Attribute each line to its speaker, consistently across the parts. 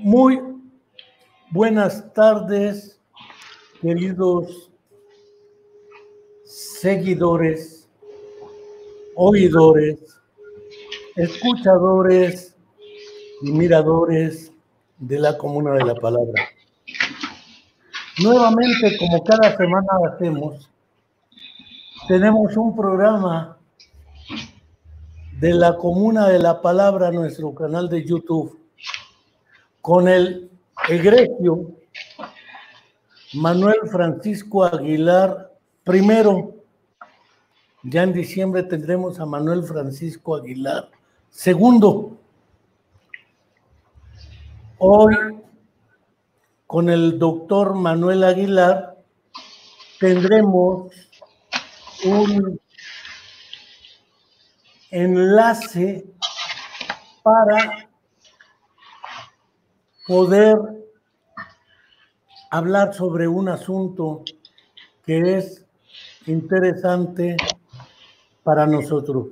Speaker 1: Muy buenas tardes, queridos seguidores, oidores, escuchadores y miradores de la Comuna de la Palabra. Nuevamente, como cada semana hacemos, tenemos un programa de la Comuna de la Palabra, nuestro canal de YouTube, con el egregio Manuel Francisco Aguilar primero. Ya en diciembre tendremos a Manuel Francisco Aguilar segundo. Hoy, con el doctor Manuel Aguilar, tendremos un enlace para poder hablar sobre un asunto que es interesante para nosotros.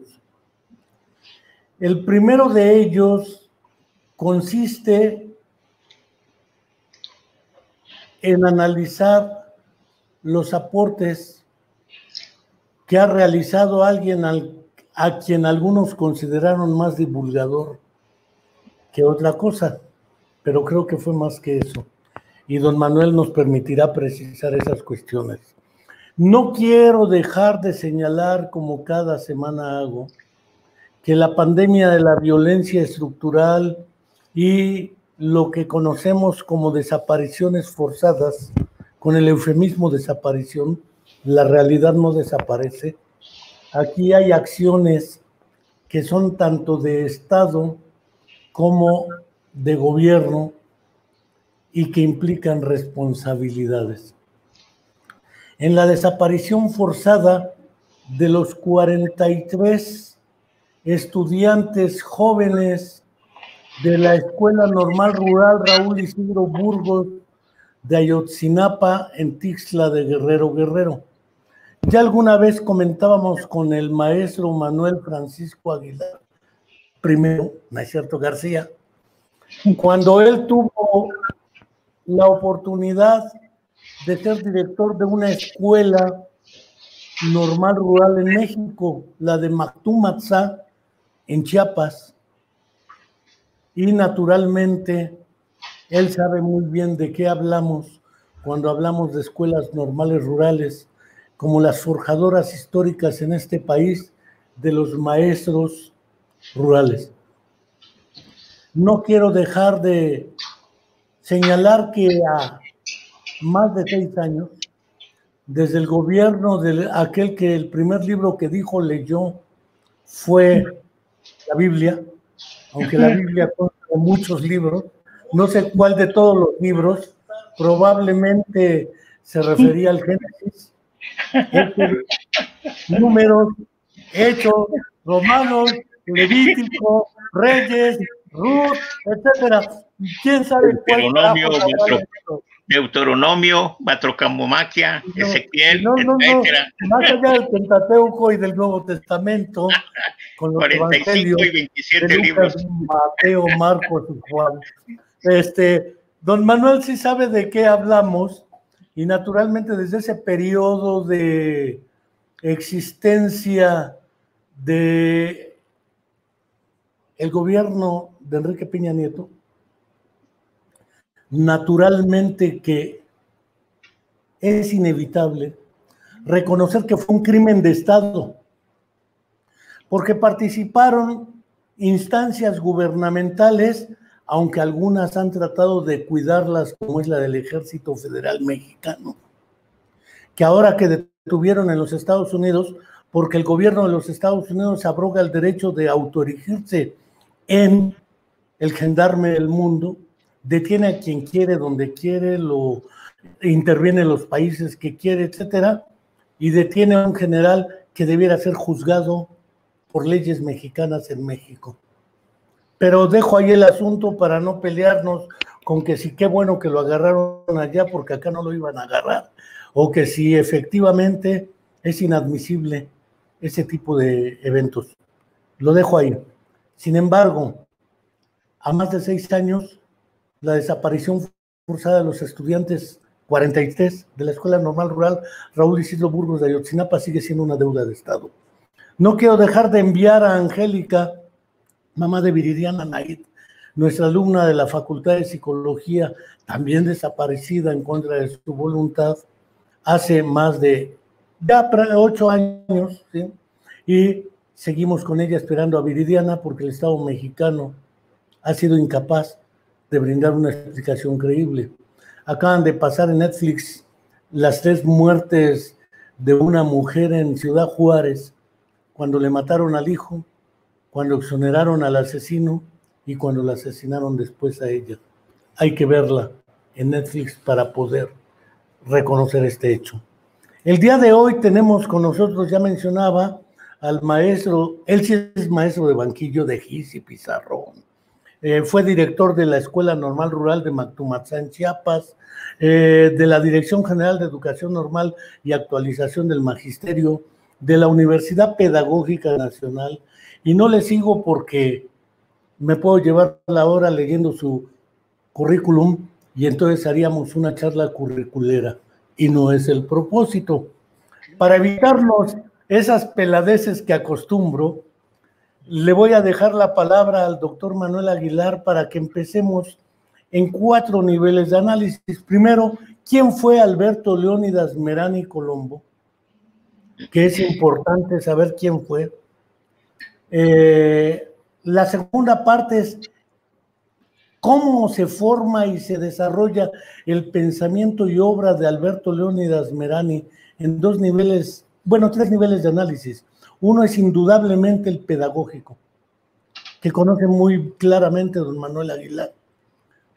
Speaker 1: El primero de ellos consiste en analizar los aportes que ha realizado alguien a quien algunos consideraron más divulgador que otra cosa, pero creo que fue más que eso. Y don Manuel nos permitirá precisar esas cuestiones. No quiero dejar de señalar, como cada semana hago, que la pandemia de la violencia estructural y lo que conocemos como desapariciones forzadas, con el eufemismo desaparición, la realidad no desaparece. Aquí hay acciones que son tanto de Estado como de gobierno y que implican responsabilidades. En la desaparición forzada de los 43 estudiantes jóvenes de la Escuela Normal Rural Raúl Isidro Burgos de Ayotzinapa en Tixla de Guerrero. Ya alguna vez comentábamos con el maestro Manuel Francisco Aguilar, primero, ¿no es cierto, García? Cuando él tuvo la oportunidad de ser director de una escuela normal rural en México, la de Mactumatzá, en Chiapas. Y naturalmente, él sabe muy bien de qué hablamos cuando hablamos de escuelas normales rurales, como las forjadoras históricas en este país de los maestros rurales. No quiero dejar de señalar que a más de 6 años, desde el gobierno de aquel que el primer libro que dijo leyó fue la Biblia, aunque la Biblia consta de muchos libros, no sé cuál de todos los libros, probablemente se refería al Génesis, Números, Hechos, Romanos, Levítico, Reyes, Ruth, etcétera. ¿Quién sabe cuál?
Speaker 2: Deuteronomio, Batrocamomaquia, Ezequiel, etcétera.
Speaker 1: Más allá del Pentateuco y del Nuevo Testamento, con los
Speaker 2: 45
Speaker 1: evangelios
Speaker 2: y 27
Speaker 1: de Lucas,
Speaker 2: libros.
Speaker 1: Mateo, Marcos y Juan. Don Manuel sí sabe de qué hablamos, y naturalmente desde ese periodo de existencia de el gobierno de Enrique Peña Nieto, naturalmente que es inevitable reconocer que fue un crimen de Estado, porque participaron instancias gubernamentales, aunque algunas han tratado de cuidarlas, como es la del Ejército Federal Mexicano, que ahora que detuvieron en los Estados Unidos, porque el gobierno de los Estados Unidos abroga el derecho de autoerigirse en el gendarme del mundo, detiene a quien quiere, donde quiere, lo interviene en los países que quiere, etcétera, y detiene a un general que debiera ser juzgado por leyes mexicanas en México. Pero dejo ahí el asunto para no pelearnos con que sí, qué bueno que lo agarraron allá porque acá no lo iban a agarrar, o que si efectivamente es inadmisible ese tipo de eventos. Lo dejo ahí. Sin embargo, a más de 6 años la desaparición forzada de los estudiantes 43 de la Escuela Normal Rural Raúl Isidro Burgos de Ayotzinapa sigue siendo una deuda de Estado. No quiero dejar de enviar a Angélica, mamá de Viridiana Naid, nuestra alumna de la Facultad de Psicología, también desaparecida en contra de su voluntad, hace más de ya 8 años, ¿sí? Y seguimos con ella esperando a Viridiana porque el Estado mexicano ha sido incapaz de brindar una explicación creíble. Acaban de pasar en Netflix las 3 muertes de una mujer en Ciudad Juárez, cuando le mataron al hijo, cuando exoneraron al asesino y cuando la asesinaron después a ella. Hay que verla en Netflix para poder reconocer este hecho. El día de hoy tenemos con nosotros, ya mencionaba, al maestro, él sí es maestro de banquillo de Gis y Pizarrón. Fue director de la Escuela Normal Rural de Mactumatzá, Chiapas, de la Dirección General de Educación Normal y Actualización del Magisterio, de la Universidad Pedagógica Nacional, y no le sigo porque me puedo llevar la hora leyendo su currículum y entonces haríamos una charla curriculera, y no es el propósito. Para evitarnos esas peladeces que acostumbro, le voy a dejar la palabra al doctor Manuel Aguilar para que empecemos en 4 niveles de análisis. Primero, ¿quién fue Alberto Leónidas Merani Colombo? Que es importante saber quién fue. La segunda parte es cómo se forma y se desarrolla el pensamiento y obra de Alberto Leónidas Merani en 2 niveles, bueno, 3 niveles de análisis. Uno es indudablemente el pedagógico, que conoce muy claramente don Manuel Aguilar,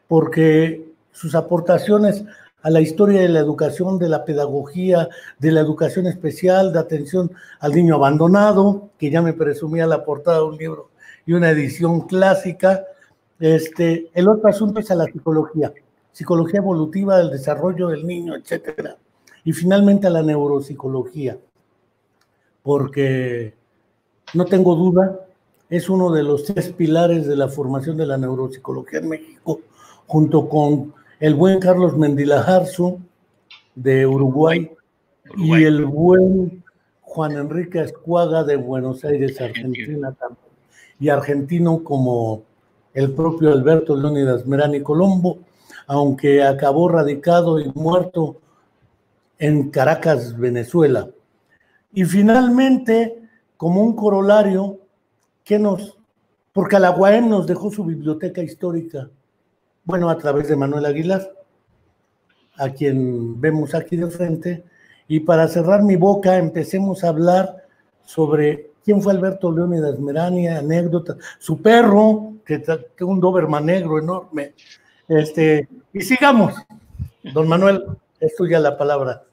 Speaker 1: porque sus aportaciones a la historia de la educación, de la pedagogía, de la educación especial, de atención al niño abandonado, que ya me presumía la portada de un libro y una edición clásica. El otro asunto es a la psicología evolutiva del desarrollo del niño, etcétera. Y finalmente a la neuropsicología, porque no tengo duda, es uno de los 3 pilares de la formación de la neuropsicología en México, junto con el buen Carlos Mendilaharzu de Uruguay y el buen Juan Enrique Escuaga de Buenos Aires, Argentina también, y argentino como el propio Alberto Leónidas Merani Colombo, aunque acabó radicado y muerto en Caracas, Venezuela. Y finalmente, como un corolario, porque la UAM nos dejó su biblioteca histórica, bueno, a través de Manuel Aguilar, a quien vemos aquí de frente, y para cerrar mi boca, empecemos a hablar sobre quién fue Alberto Leónidas Merani, anécdotas, su perro, que es un Doberman negro enorme, y sigamos. Don Manuel, es tuya la palabra.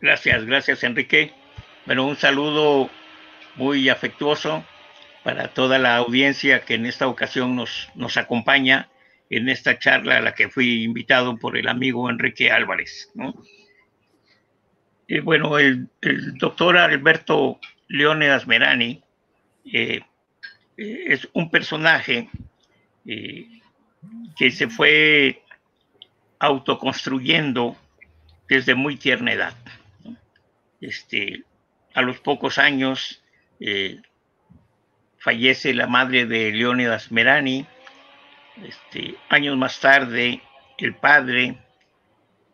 Speaker 2: Gracias, Enrique. Bueno, un saludo muy afectuoso para toda la audiencia que en esta ocasión nos acompaña en esta charla a la que fui invitado por el amigo Enrique Álvarez, ¿no? Bueno, el doctor Alberto Leónidas Merani es un personaje que se fue autoconstruyendo desde muy tierna edad. A los pocos años fallece la madre de Leónidas Merani. Años más tarde el padre,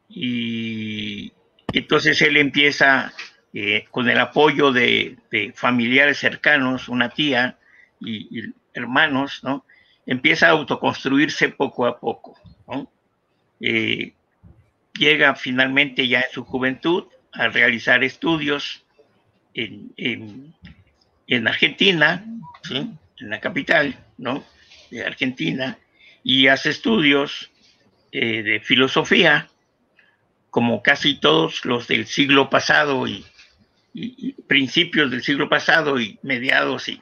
Speaker 2: y entonces él empieza con el apoyo de familiares cercanos, una tía y hermanos, ¿no? Empieza a autoconstruirse poco a poco, ¿no? Llega finalmente ya en su juventud a realizar estudios en Argentina, ¿sí? En la capital, ¿no? De Argentina, y hace estudios de filosofía, como casi todos los del siglo pasado y principios del siglo pasado y mediados, y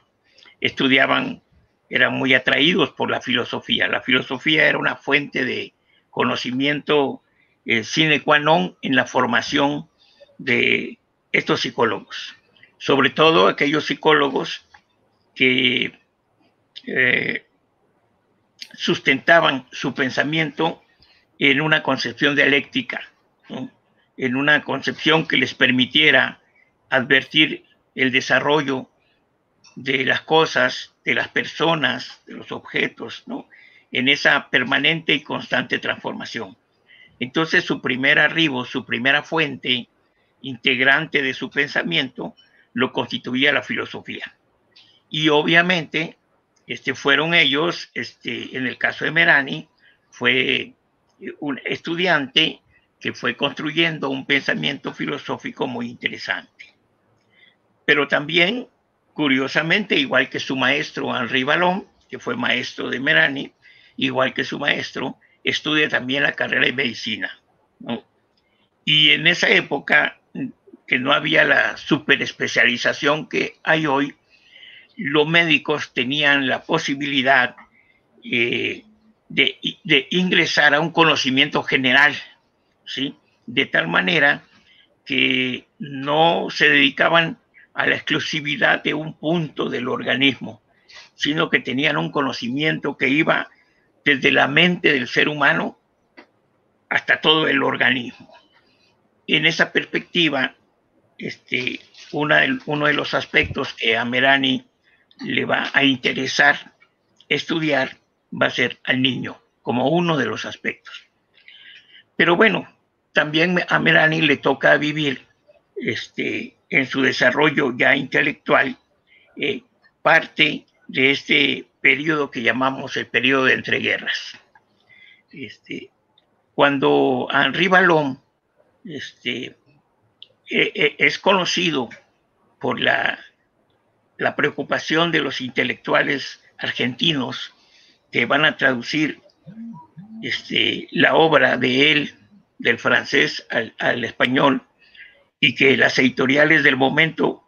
Speaker 2: eran muy atraídos por la filosofía. La filosofía era una fuente de conocimiento sine qua non en la formación de estos psicólogos, sobre todo aquellos psicólogos que sustentaban su pensamiento en una concepción dialéctica, ¿no? En una concepción que les permitiera advertir el desarrollo de las cosas, de las personas, de los objetos, ¿no? En esa permanente y constante transformación. Entonces, su primer arribo, su primera fuente integrante de su pensamiento, lo constituía la filosofía. Y obviamente, fueron ellos, en el caso de Merani, fue un estudiante que fue construyendo un pensamiento filosófico muy interesante. Pero también, curiosamente, igual que su maestro Henri Vallon, que fue maestro de Merani, igual que su maestro, estudia también la carrera de medicina, ¿no? Y en esa época, que no había la superespecialización que hay hoy, los médicos tenían la posibilidad de ingresar a un conocimiento general, ¿sí? De tal manera que no se dedicaban a la exclusividad de un punto del organismo, sino que tenían un conocimiento que iba desde la mente del ser humano hasta todo el organismo. En esa perspectiva, uno de los aspectos que a Merani le va a interesar estudiar va a ser al niño, como uno de los aspectos. Pero bueno, también a Merani le toca vivir en su desarrollo ya intelectual parte de este periodo que llamamos el periodo de entreguerras. Cuando Henri Vallon es conocido por la preocupación de los intelectuales argentinos que van a traducir la obra de él del francés al español, y que las editoriales del momento,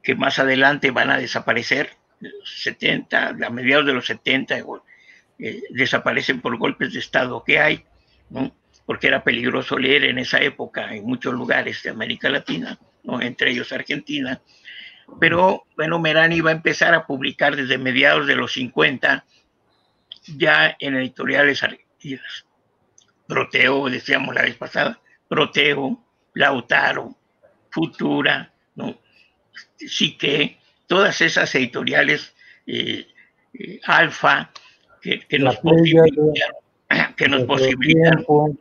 Speaker 2: que más adelante van a desaparecer, 70, a mediados de los 70, desaparecen por golpes de Estado que hay, ¿no? Porque era peligroso leer en esa época en muchos lugares de América Latina, ¿no? Entre ellos Argentina. Pero bueno, Merani va a empezar a publicar desde mediados de los 50 ya en editoriales argentinas. Proteo, decíamos la vez pasada, Proteo, Lautaro, Futura, ¿no? Psique, todas esas editoriales, Alfa, que nos posibilitaron.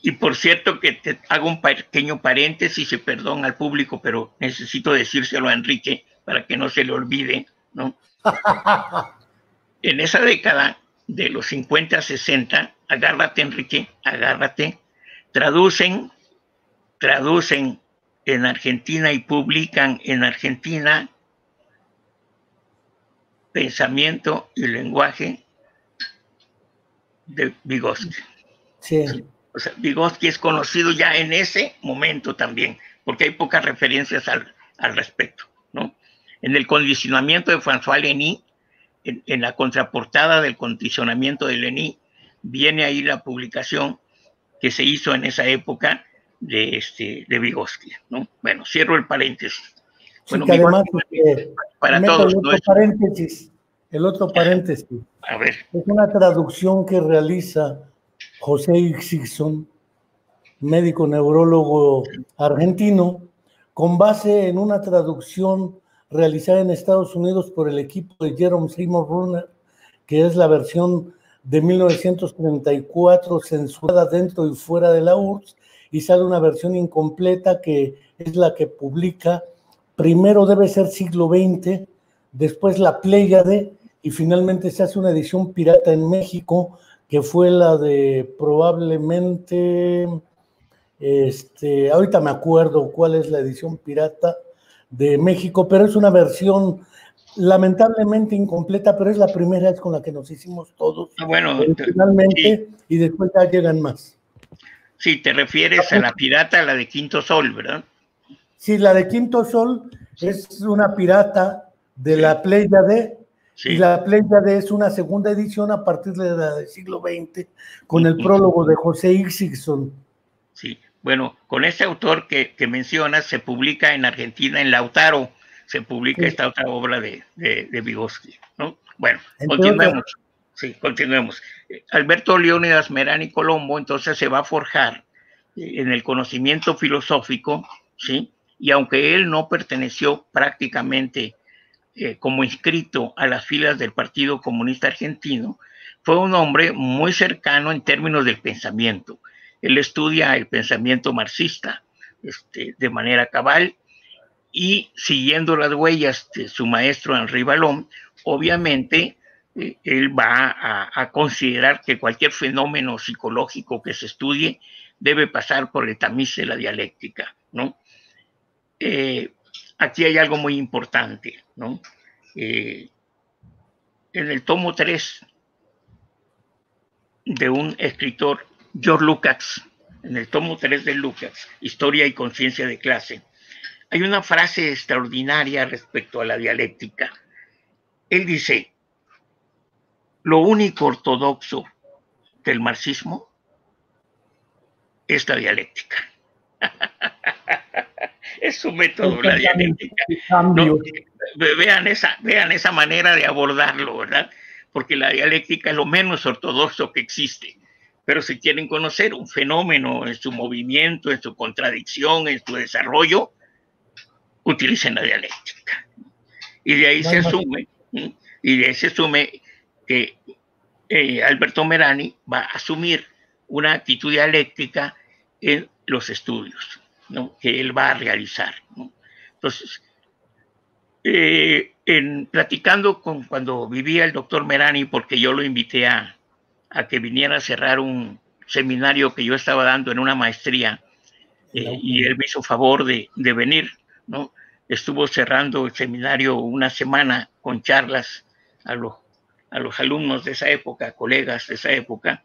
Speaker 2: Y por cierto, que te hago un pequeño paréntesis, y perdón al público, pero necesito decírselo a Enrique para que no se le olvide, ¿no? En esa década de los 50 a 60, agárrate, Enrique, agárrate, traducen en Argentina y publican en Argentina Pensamiento y lenguaje de Vygotsky.
Speaker 1: Sí.
Speaker 2: O sea, Vygotsky es conocido ya en ese momento también, porque hay pocas referencias al respecto, ¿no? En el condicionamiento de François Lenny, en la contraportada del condicionamiento de Lenny, viene ahí la publicación que se hizo en esa época de Vygotsky, ¿no? Bueno, cierro el paréntesis.
Speaker 1: Sí, bueno, que además
Speaker 2: para todos.
Speaker 1: El otro paréntesis.
Speaker 2: A ver.
Speaker 1: Es una traducción que realiza José Ixickson, médico neurólogo argentino, con base en una traducción realizada en Estados Unidos por el equipo de Jerome Seymour Brunner, que es la versión de 1934 censurada dentro y fuera de la URSS, y sale una versión incompleta que es la que publica. Primero debe ser siglo XX, después la Pléyade, y finalmente se hace una edición pirata en México, que fue la de probablemente, ahorita me acuerdo cuál es la edición pirata de México, pero es una versión lamentablemente incompleta, pero es la primera vez con la que nos hicimos todos,
Speaker 2: bueno,
Speaker 1: finalmente, sí. Y después ya llegan más.
Speaker 2: Sí, te refieres a la pirata, la de Quinto Sol, ¿verdad?
Speaker 1: Sí, la de Quinto Sol es una pirata de la Pléyade, sí. Y la Pléyade es una segunda edición a partir de la del siglo XX, con el prólogo de José Ixickson.
Speaker 2: Sí, bueno, con este autor que mencionas, se publica en Argentina, en Lautaro, se publica esta otra obra de Vygotsky, ¿no? Bueno, continuemos. Sí, continuemos. Alberto Leónidas Merani Colombo entonces se va a forjar en el conocimiento filosófico, ¿sí? Y aunque él no perteneció prácticamente como inscrito a las filas del Partido Comunista Argentino, fue un hombre muy cercano en términos del pensamiento. Él estudia el pensamiento marxista de manera cabal y siguiendo las huellas de su maestro Henri Vallon, obviamente él va a considerar que cualquier fenómeno psicológico que se estudie debe pasar por el tamiz de la dialéctica, ¿no? Aquí hay algo muy importante, ¿no? En el tomo 3 de un escritor, George Lukács, en el tomo 3 de Lukács, Historia y Conciencia de Clase, hay una frase extraordinaria respecto a la dialéctica. Él dice, lo único ortodoxo del marxismo es la dialéctica. Es su método, la dialéctica. No, vean esa manera de abordarlo, ¿verdad? Porque la dialéctica es lo menos ortodoxo que existe. Pero si quieren conocer un fenómeno en su movimiento, en su contradicción, en su desarrollo, utilicen la dialéctica. Y de ahí se asume que Alberto Merani va a asumir una actitud dialéctica en los estudios, ¿no? Que él va a realizar, ¿no? Entonces, platicando cuando vivía el doctor Merani, porque yo lo invité a que viniera a cerrar un seminario que yo estaba dando en una maestría, y él me hizo favor de venir, ¿no? Estuvo cerrando el seminario una semana con charlas a los alumnos de esa época, colegas de esa época.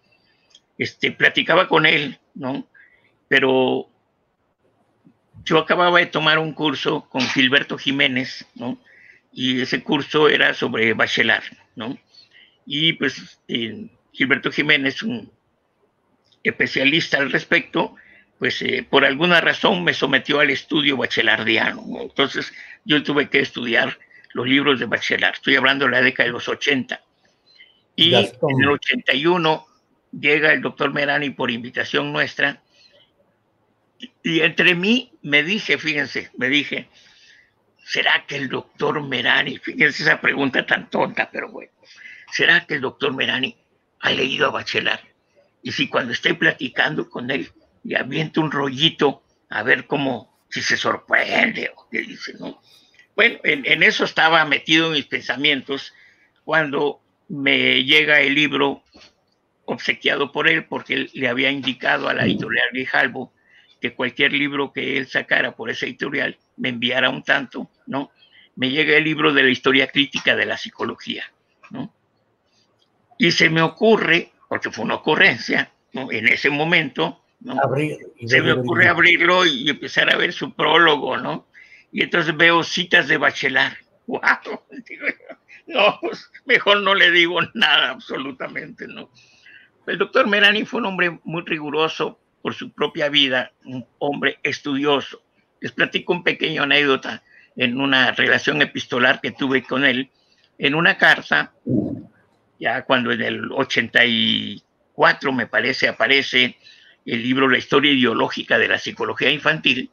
Speaker 2: Platicaba con él, ¿no? Pero yo acababa de tomar un curso con Gilberto Jiménez, ¿no? Y ese curso era sobre Bachelard, ¿no? Y pues Gilberto Jiménez, un especialista al respecto, pues por alguna razón me sometió al estudio bachelardiano, ¿no? Entonces yo tuve que estudiar los libros de Bachelard. Estoy hablando de la década de los 80. Y Gastón. En el 81 llega el doctor Merani por invitación nuestra. Y entre mí me dije, ¿será que el doctor Merani, fíjense esa pregunta tan tonta, pero bueno, ¿será que el doctor Merani ha leído a Bachelard? Y si cuando estoy platicando con él, le aviento un rollito a ver si se sorprende o qué dice, ¿no? Bueno, en eso estaba metido en mis pensamientos cuando me llega el libro obsequiado por él, porque él le había indicado a la editorial Grijalbo que cualquier libro que él sacara por esa editorial me enviara un tanto, ¿no? Me llega el libro de la historia crítica de la psicología, ¿no? Y se me ocurre, porque fue una ocurrencia, ¿no? En ese momento, ¿no? Se me ocurre abrirlo y empezar a ver su prólogo, ¿no? Y entonces veo citas de Bachelard. ¡Wow! No, pues mejor no le digo nada, absolutamente, ¿no? El doctor Merani fue un hombre muy riguroso por su propia vida, un hombre estudioso. Les platico un pequeño anécdota en una relación epistolar que tuve con él en una carta, ya cuando en el 84, me parece, aparece el libro La historia ideológica de la psicología infantil.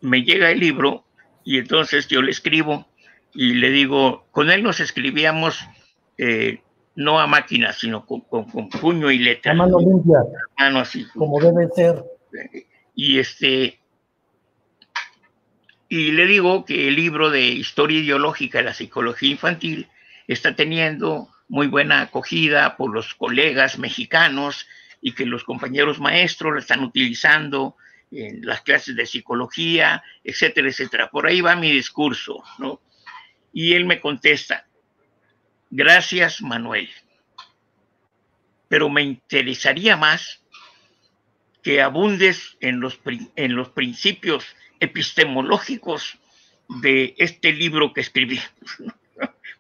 Speaker 2: Me llega el libro y entonces yo le escribo y le digo, con él nos escribíamos no a máquina, sino con puño y letra.
Speaker 1: A mano limpia.
Speaker 2: A mano así.
Speaker 1: Como debe ser.
Speaker 2: Y le digo que el libro de Historia ideológica de la psicología infantil está teniendo muy buena acogida por los colegas mexicanos y que los compañeros maestros lo están utilizando en las clases de psicología, etcétera, etcétera. Por ahí va mi discurso, ¿no? Y él me contesta, gracias, Manuel, pero me interesaría más que abundes en los principios epistemológicos de este libro que escribí.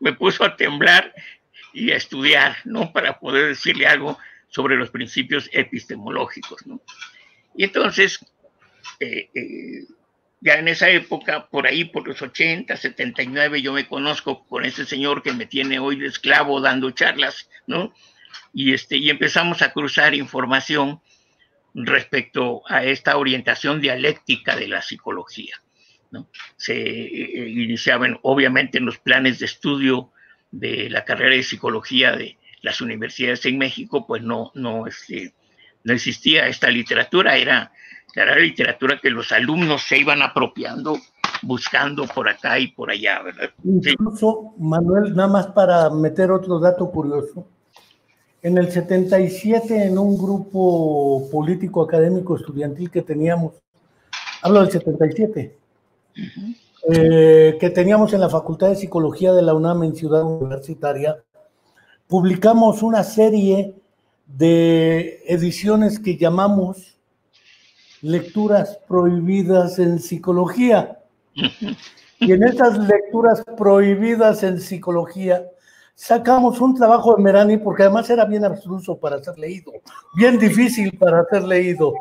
Speaker 2: Me puso a temblar y a estudiar, ¿no? Para poder decirle algo sobre los principios epistemológicos, ¿no? Y entonces ya en esa época, por ahí, por los 80, 79, yo me conozco con ese señor que me tiene hoy de esclavo dando charlas, ¿no? Y empezamos a cruzar información respecto a esta orientación dialéctica de la psicología, ¿no? Se iniciaban, obviamente, en los planes de estudio de la carrera de psicología de las universidades en México, pues no existía esta literatura, era la literatura que los alumnos se iban apropiando, buscando por acá y por allá, ¿verdad?
Speaker 1: Incluso, sí. Manuel, nada más para meter otro dato curioso, en el 77, en un grupo político académico estudiantil que teníamos, hablo del 77, que teníamos en la Facultad de Psicología de la UNAM en Ciudad Universitaria, publicamos una serie de ediciones que llamamos Lecturas Prohibidas en Psicología. Y en esas lecturas prohibidas en psicología sacamos un trabajo de Merani, porque además era bien abstruso para ser leído, bien difícil para ser leído.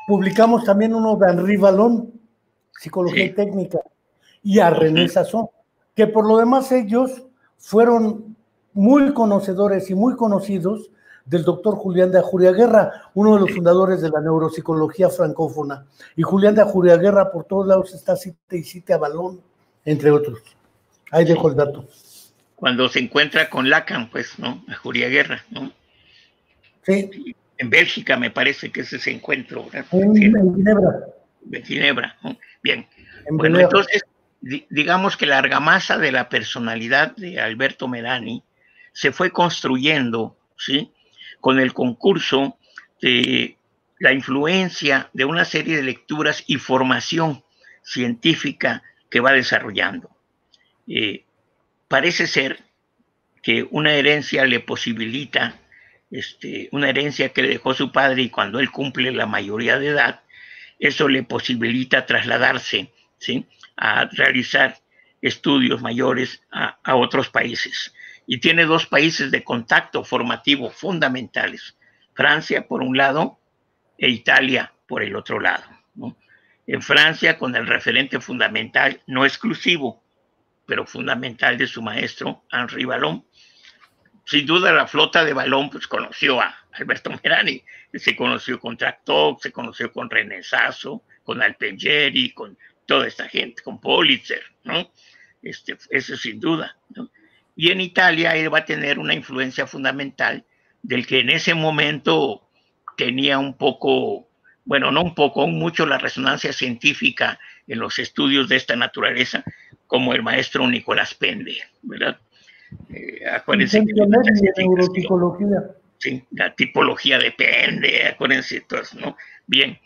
Speaker 1: Publicamos también uno de Henri Vallon, Psicología y Técnica, y a René Sasson, que por lo demás ellos fueron muy conocedores y muy conocidos del doctor Julián de Ajuriaguerra, uno de los fundadores de la neuropsicología francófona. Y Julián de Ajuriaguerra por todos lados está cite y cite a Vallon, entre otros. Ahí dejo el dato.
Speaker 2: Cuando se encuentra con Lacan, pues, ¿no? Ajuriaguerra, ¿no?
Speaker 1: Sí.
Speaker 2: En Bélgica me parece que es ese encuentro, ¿verdad?
Speaker 1: En Ginebra.
Speaker 2: En Ginebra, ¿no? Bien. Bueno, entonces, digamos que la argamasa de la personalidad de Alberto Merani se fue construyendo, ¿sí?, con el concurso de la influencia de una serie de lecturas y formación científica que va desarrollando. Parece ser que una herencia le posibilita, una herencia que le dejó su padre, y cuando él cumple la mayoría de edad, eso le posibilita trasladarse, ¿sí?, a realizar estudios mayores a otros países. Y tiene dos países de contacto formativo fundamentales: Francia por un lado e Italia por el otro lado, ¿no? En Francia, con el referente fundamental, no exclusivo, pero fundamental, de su maestro, Henri Vallon. Sin duda, la flota de Vallon pues conoció a Alberto Merani, se conoció con Tractot, se conoció con René Sasson, con Alpengeri, con toda esta gente, con Politzer, ¿no? Eso sin duda, ¿no? Y en Italia él va a tener una influencia fundamental del que en ese momento tenía un poco, bueno, no un poco, mucho, la resonancia científica en los estudios de esta naturaleza, como el maestro Nicolás Pende, ¿verdad? Acuérdense que
Speaker 1: la neuropsicología.
Speaker 2: Sí, la tipología de Pende, acuérdense todos, ¿no? Bien,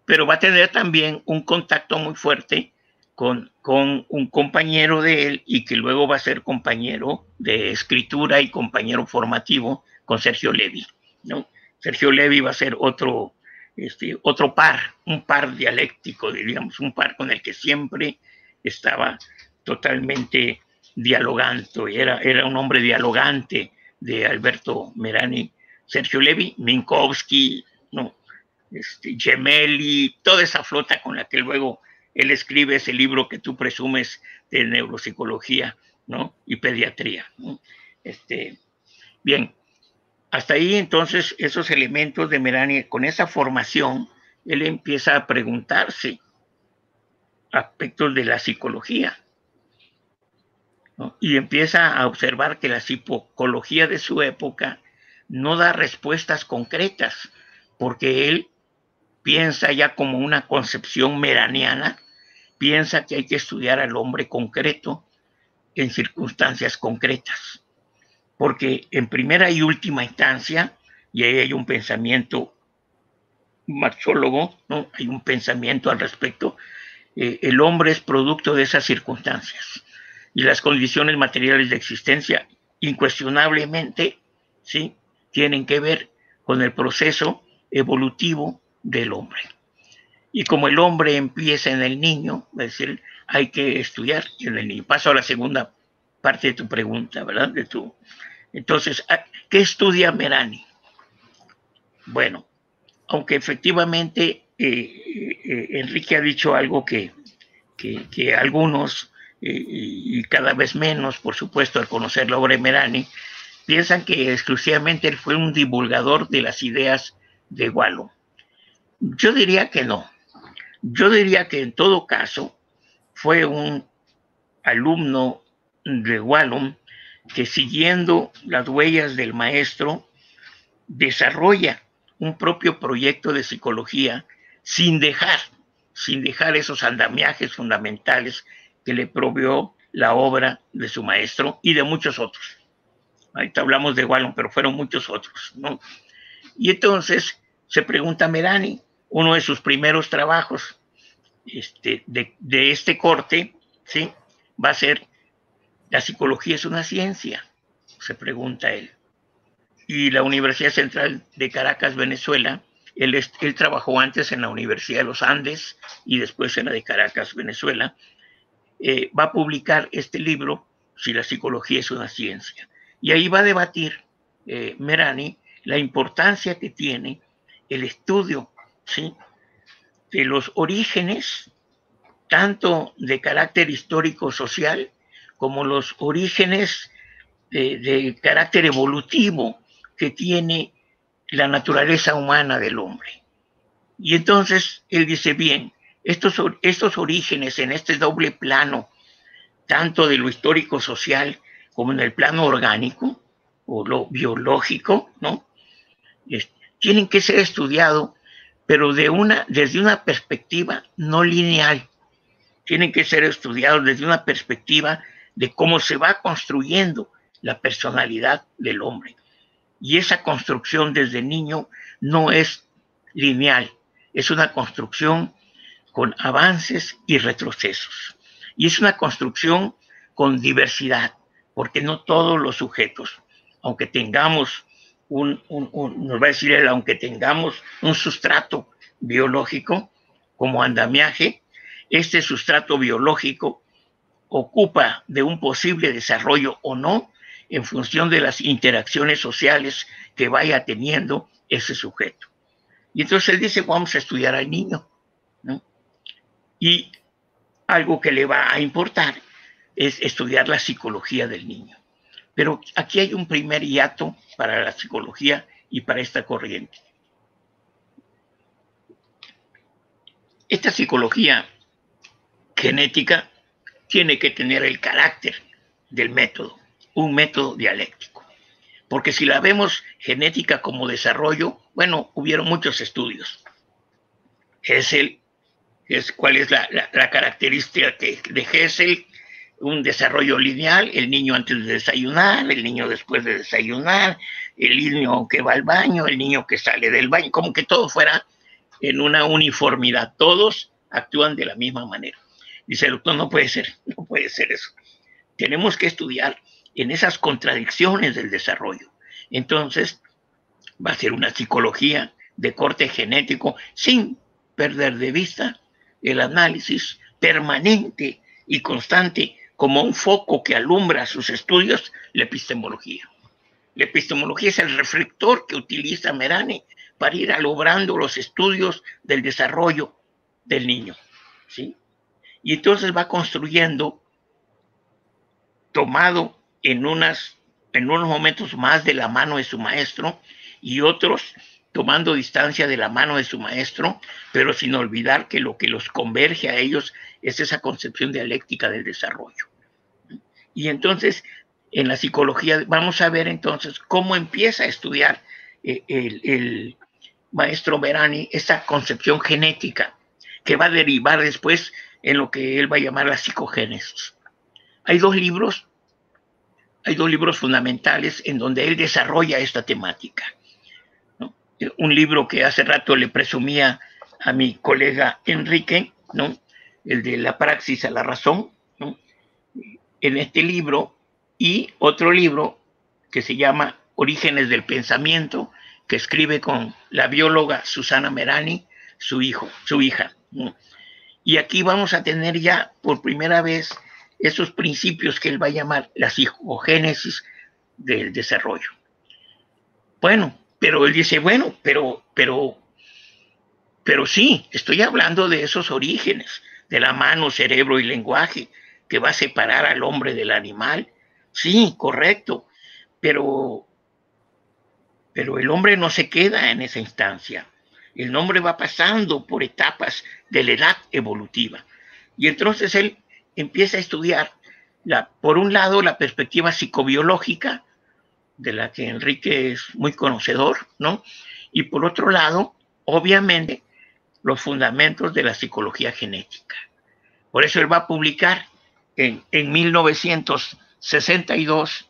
Speaker 2: pero va a tener también un contacto muy fuerte con un compañero de él, y que luego va a ser compañero de escritura y compañero formativo, con Sergio Levi, ¿no? Sergio Levi va a ser otro par, un par dialéctico, diríamos, un par con el que siempre estaba totalmente dialogando, era un hombre dialogante de Alberto Merani, Sergio Levi, Minkowski, ¿no? Gemelli, toda esa flota con la que luego él escribe ese libro que tú presumes de neuropsicología, ¿no?, y pediatría, ¿no? Bien, hasta ahí entonces esos elementos de Merani, con esa formación, él empieza a preguntarse aspectos de la psicología, ¿no? Y empieza a observar que la psicología de su época no da respuestas concretas, porque él piensa ya como una concepción meraniana, piensa que hay que estudiar al hombre concreto en circunstancias concretas, porque en primera y última instancia, y ahí hay un pensamiento marxólogo, ¿no?, hay un pensamiento al respecto, el hombre es producto de esas circunstancias, y las condiciones materiales de existencia incuestionablemente, ¿sí?, tienen que ver con el proceso evolutivo del hombre. Y como el hombre empieza en el niño, es decir, hay que estudiar en el niño. Paso a la segunda parte de tu pregunta, ¿verdad? Entonces, ¿qué estudia Merani? Bueno, aunque efectivamente Enrique ha dicho algo que algunos, y cada vez menos, por supuesto, al conocer la obra de Merani, piensan que exclusivamente él fue un divulgador de las ideas de Wallum. Yo diría que no. Yo diría que en todo caso fue un alumno de Wallum que, siguiendo las huellas del maestro, desarrolla un propio proyecto de psicología sin dejar esos andamiajes fundamentales que le proveyó la obra de su maestro y de muchos otros. Ahorita hablamos de Wallum, pero fueron muchos otros, ¿no? Y entonces se pregunta Merani, uno de sus primeros trabajos de este corte, ¿sí?, va a ser: ¿la psicología es una ciencia?, se pregunta él. Y la Universidad Central de Caracas, Venezuela, él trabajó antes en la Universidad de los Andes y después en la de Caracas, Venezuela, va a publicar este libro, Si la psicología es una ciencia. Y ahí va a debatir Merani la importancia que tiene el estudio, ¿sí?, de los orígenes, tanto de carácter histórico-social como los orígenes de carácter evolutivo que tiene la naturaleza humana del hombre. Y entonces él dice: bien, estos orígenes en este doble plano, tanto de lo histórico-social como en el plano orgánico o lo biológico, ¿no?, tienen que ser estudiados, pero desde una perspectiva no lineal. Tienen que ser estudiados desde una perspectiva de cómo se va construyendo la personalidad del hombre. Y esa construcción desde niño no es lineal, es una construcción con avances y retrocesos. Y es una construcción con diversidad, porque no todos los sujetos, aunque tengamos nos va a decir él, aunque tengamos un sustrato biológico como andamiaje, este sustrato biológico ocupa de un posible desarrollo o no en función de las interacciones sociales que vaya teniendo ese sujeto. Y entonces él dice: vamos a estudiar al niño, ¿no? Y algo que le va a importar es estudiar la psicología del niño. Pero aquí hay un primer hiato para la psicología y para esta corriente. Esta psicología genética tiene que tener el carácter del método, un método dialéctico. Porque si la vemos genética como desarrollo, bueno, hubieron muchos estudios. ¿Cuál es la característica de Hessel? Un desarrollo lineal: el niño antes de desayunar, el niño después de desayunar, el niño que va al baño, el niño que sale del baño, como que todo fuera en una uniformidad, todos actúan de la misma manera. Dice el doctor: no puede ser eso. Tenemos que estudiar en esas contradicciones del desarrollo. Entonces va a ser una psicología de corte genético, sin perder de vista el análisis permanente y constante, como un foco que alumbra sus estudios, la epistemología. La epistemología es el reflector que utiliza Merani para ir alumbrando los estudios del desarrollo del niño, ¿sí? Y entonces va construyendo, tomado en unos momentos más de la mano de su maestro y otros tomando distancia de la mano de su maestro, pero sin olvidar que lo que los converge a ellos es esa concepción dialéctica del desarrollo. Y entonces, en la psicología vamos a ver entonces cómo empieza a estudiar el maestro Merani esta concepción genética que va a derivar después en lo que él va a llamar la psicogénesis. Hay dos libros fundamentales en donde él desarrolla esta temática, ¿no? Un libro que hace rato le presumía a mi colega Enrique, ¿no?, el de La praxis a la razón, ¿no?, en este libro, y otro libro que se llama Orígenes del pensamiento, que escribe con la bióloga Susana Merani, su hija, ¿no? Y aquí vamos a tener ya por primera vez esos principios que él va a llamar la psicogénesis del desarrollo. Bueno, pero él dice: bueno, pero Pero sí, estoy hablando de esos orígenes, de la mano, cerebro y lenguaje, que va a separar al hombre del animal. Sí, correcto, pero el hombre no se queda en esa instancia. El hombre va pasando por etapas de la edad evolutiva. Y entonces él empieza a estudiar, por un lado, la perspectiva psicobiológica, de la que Enrique es muy conocedor, ¿no? Y por otro lado, obviamente, los fundamentos de la psicología genética. Por eso él va a publicar en 1962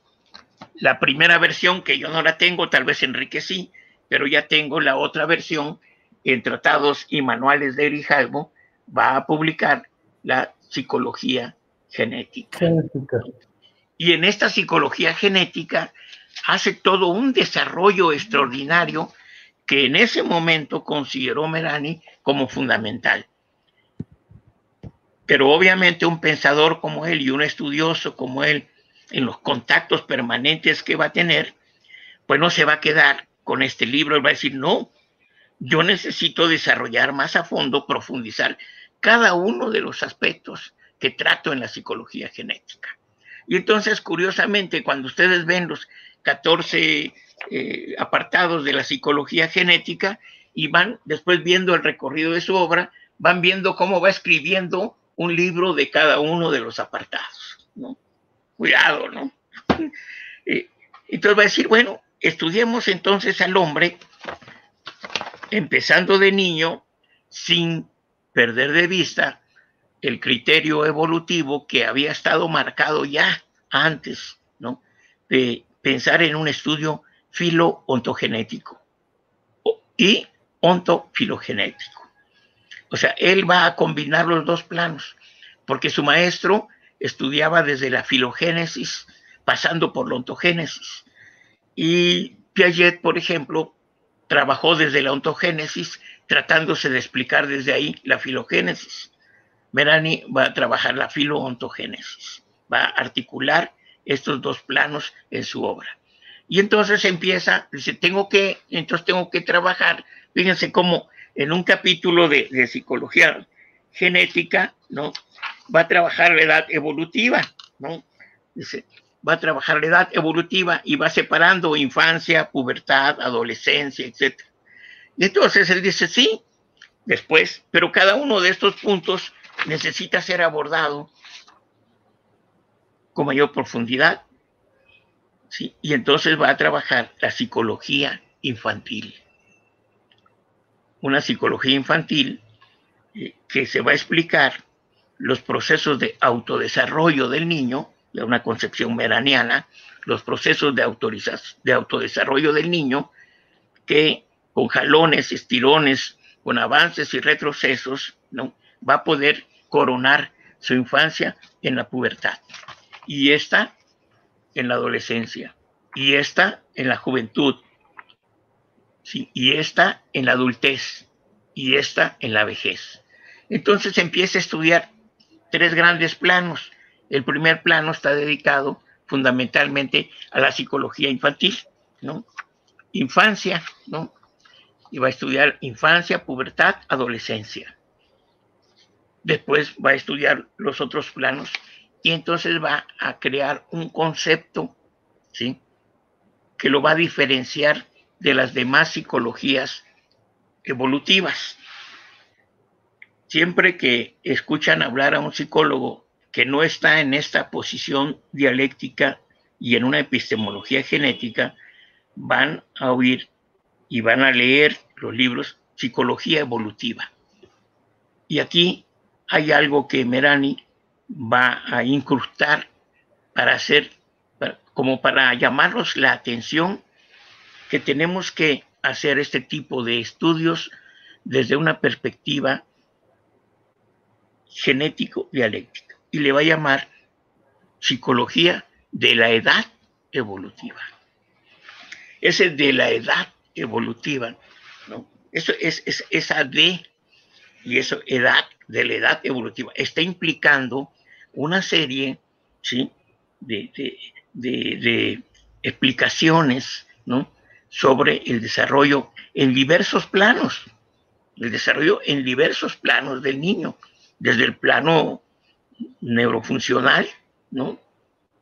Speaker 2: la primera versión, que yo no la tengo, tal vez Enrique sí, pero ya tengo la otra versión en Tratados y Manuales de Grijalvo. Va a publicar la psicología genética. Y en esta psicología genética hace todo un desarrollo extraordinario que en ese momento consideró Merani como fundamental. Pero obviamente un pensador como él y un estudioso como él, en los contactos permanentes que va a tener, pues no se va a quedar con este libro. Él va a decir, no, yo necesito desarrollar más a fondo, profundizar cada uno de los aspectos que trato en la psicología genética. Y entonces, curiosamente, cuando ustedes ven los 14 apartados de la psicología genética y van después viendo el recorrido de su obra, van viendo cómo va escribiendo un libro de cada uno de los apartados, ¿no? Cuidado, ¿no? Entonces va a decir, bueno, estudiemos entonces al hombre, empezando de niño, sin perder de vista el criterio evolutivo que había estado marcado ya antes, ¿no? De pensar en un estudio filo-ontogenético y ontofilogenético. O sea, él va a combinar los dos planos, porque su maestro estudiaba desde la filogénesis, pasando por la ontogénesis. Y Piaget, por ejemplo, trabajó desde la ontogénesis, tratándose de explicar desde ahí la filogénesis. Merani va a trabajar la filo-ontogénesis, va a articular estos dos planos en su obra. Y entonces empieza, dice, tengo que trabajar, fíjense cómo en un capítulo de psicología genética, ¿no? Va a trabajar la edad evolutiva, ¿no? Dice, va a trabajar la edad evolutiva y va separando infancia, pubertad, adolescencia, etc. Y entonces él dice, sí, después, pero cada uno de estos puntos necesita ser abordado con mayor profundidad, ¿sí? Y entonces va a trabajar la psicología infantil. Una psicología infantil que se va a explicar los procesos de autodesarrollo del niño, de una concepción meraniana, los procesos de autodesarrollo del niño, que con jalones, estirones, con avances y retrocesos, ¿no? Va a poder coronar su infancia en la pubertad, y esta en la adolescencia, y esta en la juventud, ¿sí? Y esta en la adultez, y esta en la vejez. Entonces empieza a estudiar tres grandes planos. El primer plano está dedicado fundamentalmente a la psicología infantil, ¿no? Infancia, ¿no? Y va a estudiar infancia, pubertad, adolescencia. Después va a estudiar los otros planos y entonces va a crear un concepto, ¿sí? Que lo va a diferenciar de las demás psicologías evolutivas. Siempre que escuchan hablar a un psicólogo que no está en esta posición dialéctica y en una epistemología genética, van a oír y van a leer los libros Psicología Evolutiva. Y aquí hay algo que Merani va a incrustar para hacer, como para llamarnos la atención, que tenemos que hacer este tipo de estudios desde una perspectiva genético-dialéctica. Y le va a llamar psicología de la edad evolutiva. Ese de la edad evolutiva, ¿no? Eso es esa de, y eso edad, de la edad evolutiva, está implicando una serie, ¿sí? de explicaciones, ¿no? Sobre el desarrollo en diversos planos, el desarrollo en diversos planos del niño, desde el plano neurofuncional, ¿no?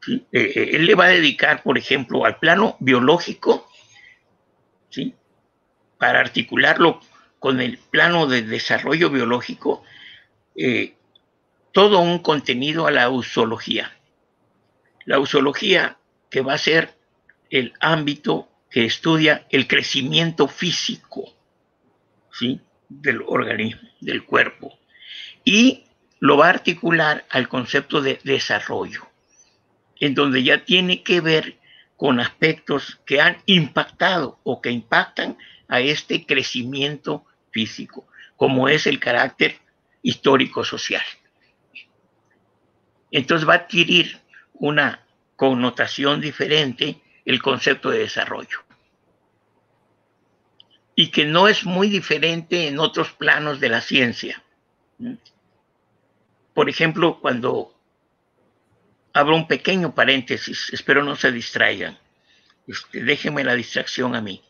Speaker 2: ¿Sí? Él le va a dedicar, por ejemplo, al plano biológico, ¿sí? Para articularlo con el plano de desarrollo biológico, todo un contenido a la usología. La usología, que va a ser el ámbito que estudia el crecimiento físico, ¿sí? Del organismo, del cuerpo, y lo va a articular al concepto de desarrollo, en donde ya tiene que ver con aspectos que han impactado o que impactan a este crecimiento físico, como es el carácter histórico-social. Entonces va a adquirir una connotación diferente el concepto de desarrollo, y que no es muy diferente en otros planos de la ciencia. Por ejemplo, cuando abro un pequeño paréntesis, espero no se distraigan, déjenme la distracción a mí,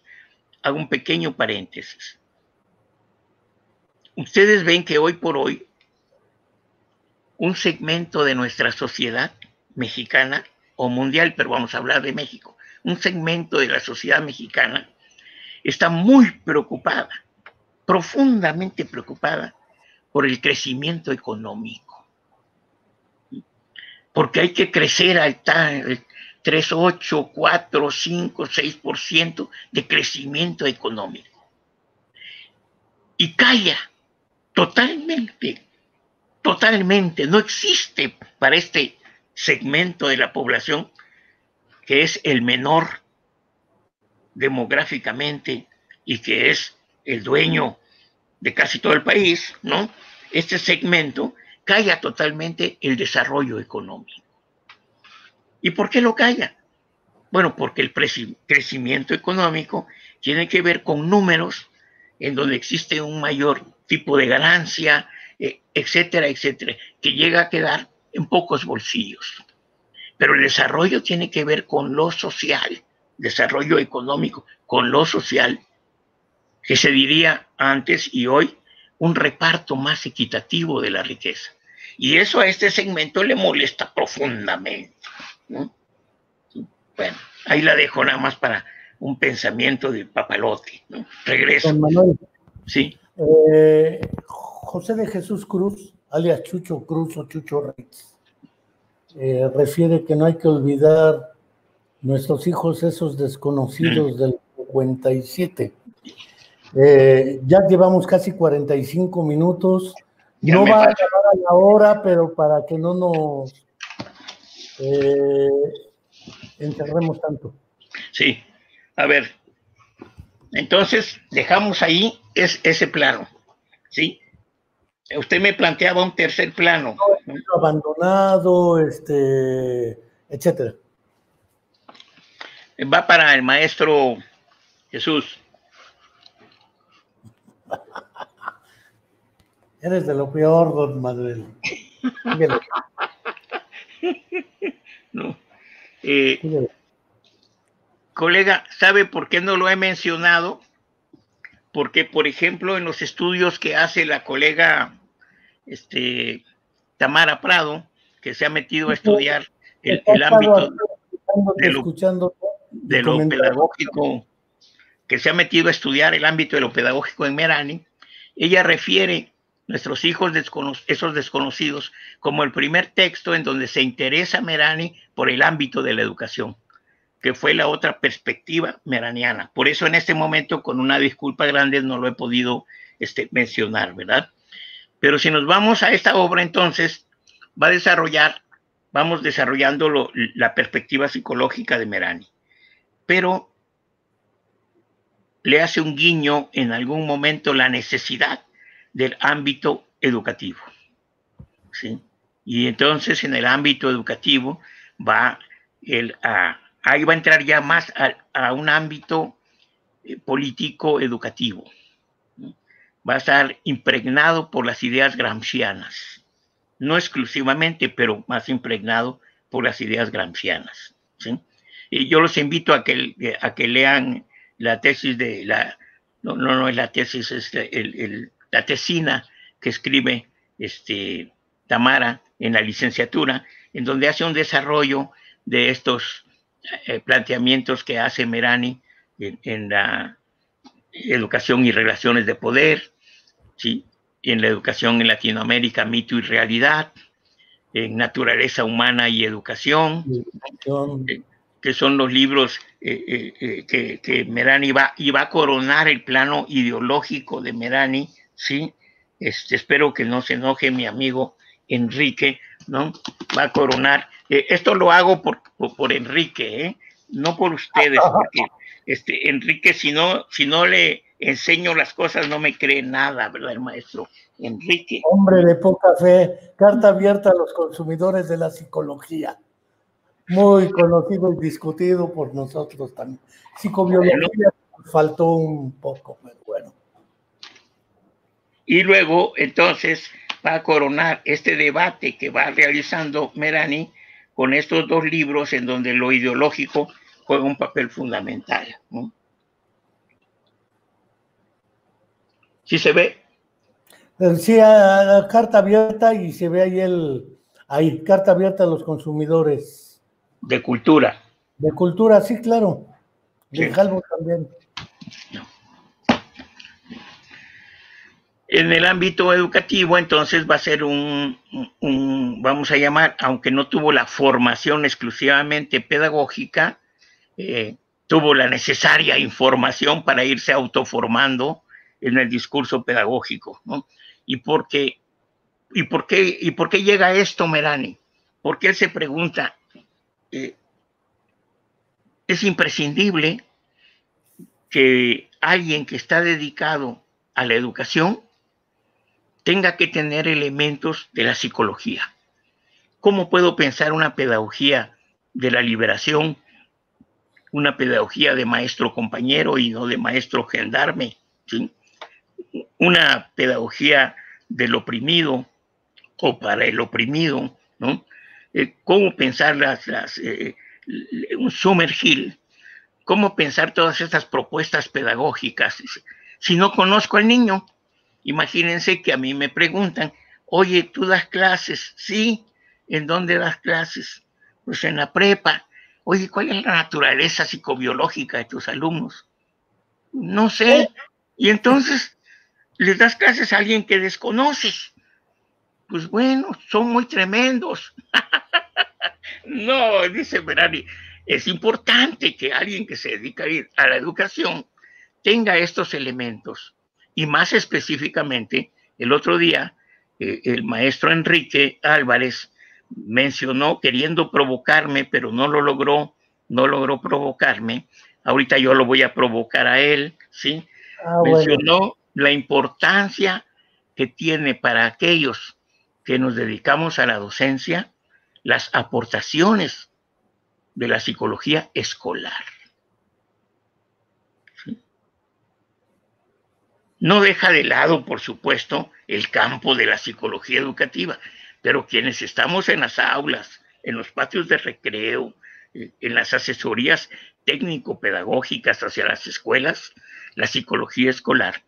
Speaker 2: hago un pequeño paréntesis. Ustedes ven que hoy por hoy un segmento de nuestra sociedad mexicana o mundial, pero vamos a hablar de México, un segmento de la sociedad mexicana está muy preocupada, profundamente preocupada por el crecimiento económico, porque hay que crecer al 3, 8, 4, 5, 6% de crecimiento económico. Y calla totalmente, totalmente, no existe para este segmento de la población, que es el menor demográficamente y que es el dueño de casi todo el país, ¿no? Este segmento calla totalmente el desarrollo económico. ¿Y por qué lo calla? Bueno, porque el crecimiento económico tiene que ver con números en donde existe un mayor tipo de ganancia, etcétera, etcétera, que llega a quedar en pocos bolsillos. Pero el desarrollo tiene que ver con lo social, desarrollo económico con lo social, que se diría antes y hoy un reparto más equitativo de la riqueza. Y eso a este segmento le molesta profundamente, ¿no? Bueno, ahí la dejo nada más para un pensamiento de papalote, ¿no? Regreso.
Speaker 1: Don Manuel.
Speaker 2: Sí.
Speaker 1: José de Jesús Cruz, alias Chucho Cruz o Chucho Reyes, refiere que no hay que olvidar nuestros hijos, esos desconocidos del 57. Ya llevamos casi 45 minutos.
Speaker 2: Ya
Speaker 1: no va
Speaker 2: falta.
Speaker 1: a acabar a la hora, pero para que no nos encerremos tanto.
Speaker 2: Sí, a ver, entonces dejamos ahí ese plano, ¿sí? Usted me planteaba un tercer plano.
Speaker 1: ¿No? Abandonado, etcétera.
Speaker 2: Va para el maestro Jesús.
Speaker 1: Eres de lo peor, don Manuel.
Speaker 2: No. Colega, ¿sabe por qué no lo he mencionado? Porque, por ejemplo, en los estudios que hace la colega Tamara Prado, que se ha metido a estudiar el ámbito de lo pedagógico, que se ha metido a estudiar el ámbito de lo pedagógico en Merani, ella refiere Nuestros hijos esos desconocidos como el primer texto en donde se interesa Merani por el ámbito de la educación, que fue la otra perspectiva meraniana. Por eso en este momento, con una disculpa grande, no lo he podido mencionar, ¿verdad? Pero si nos vamos a esta obra, entonces, vamos desarrollando la perspectiva psicológica de Merani. Pero le hace un guiño en algún momento la necesidad del ámbito educativo, ¿sí? Y entonces en el ámbito educativo ahí va a entrar ya más a un ámbito político educativo, ¿no? Va a estar impregnado por las ideas gramscianas, no exclusivamente, pero más impregnado por las ideas gramscianas, ¿sí? Y yo los invito a que lean la tesis de no es la tesis, es la tesina que escribe Tamara en la licenciatura, en donde hace un desarrollo de estos planteamientos que hace Merani en la educación y relaciones de poder, ¿sí? En la educación en Latinoamérica, mito y realidad, en naturaleza humana y educación, que son los libros que Merani iba a coronar el plano ideológico de Merani, ¿sí? Espero que no se enoje mi amigo Enrique, ¿no? Va a coronar. Esto lo hago por Enrique, no por ustedes, porque Enrique, si no le enseño las cosas, no me cree nada, ¿verdad, el maestro Enrique?
Speaker 1: Hombre de poca fe, carta abierta a los consumidores de la psicología. Muy conocido y discutido por nosotros también. Psicobiología faltó un poco, pero bueno.
Speaker 2: Y luego, entonces, va a coronar este debate que va realizando Merani con estos dos libros en donde lo ideológico juega un papel fundamental, ¿no? ¿Sí se ve?
Speaker 1: Sí, a carta abierta, y se ve ahí, carta abierta a los consumidores.
Speaker 2: De cultura.
Speaker 1: De cultura, sí, claro. De Calvo también.
Speaker 2: No. En el ámbito educativo, entonces, va a ser vamos a llamar, aunque no tuvo la formación exclusivamente pedagógica, tuvo la necesaria información para irse autoformando en el discurso pedagógico, ¿no? ¿Y por qué llega esto, Merani? Porque él se pregunta, es imprescindible que alguien que está dedicado a la educación tenga que tener elementos de la psicología. ¿Cómo puedo pensar una pedagogía de la liberación, una pedagogía de maestro compañero y no de maestro gendarme, ¿sí? Una pedagogía del oprimido o para el oprimido, ¿no? ¿Cómo pensar un sumergir? ¿Cómo pensar todas estas propuestas pedagógicas si no conozco al niño? Imagínense que a mí me preguntan, oye, ¿tú das clases? Sí. ¿En dónde das clases? Pues en la prepa. Oye, ¿cuál es la naturaleza psicobiológica de tus alumnos? No sé. Y entonces les das clases a alguien que desconoces. Pues bueno, son muy tremendos. No, dice Merani, es importante que alguien que se dedica a la educación tenga estos elementos. Y más específicamente, el otro día, el maestro Enrique Álvarez mencionó, queriendo provocarme, pero no logró provocarme. Ahorita yo lo voy a provocar a él, ¿sí? Mencionó la importancia que tiene para aquellos que nos dedicamos a la docencia las aportaciones de la psicología escolar. ¿Sí? No deja de lado, por supuesto, el campo de la psicología educativa, pero quienes estamos en las aulas, en los patios de recreo, en las asesorías técnico-pedagógicas hacia las escuelas, la psicología escolar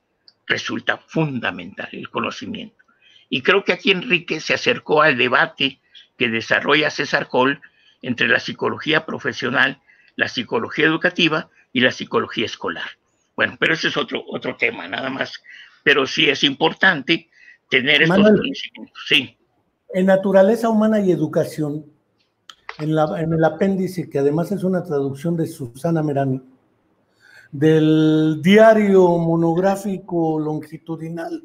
Speaker 2: resulta fundamental, el conocimiento. Y creo que aquí Enrique se acercó al debate que desarrolla César Coll entre la psicología profesional, la psicología educativa y la psicología escolar. Bueno, pero ese es otro tema, nada más. Pero sí es importante tener estos conocimientos. Sí.
Speaker 1: En Naturaleza Humana y Educación, en el apéndice, que además es una traducción de Susana Merani, del diario monográfico longitudinal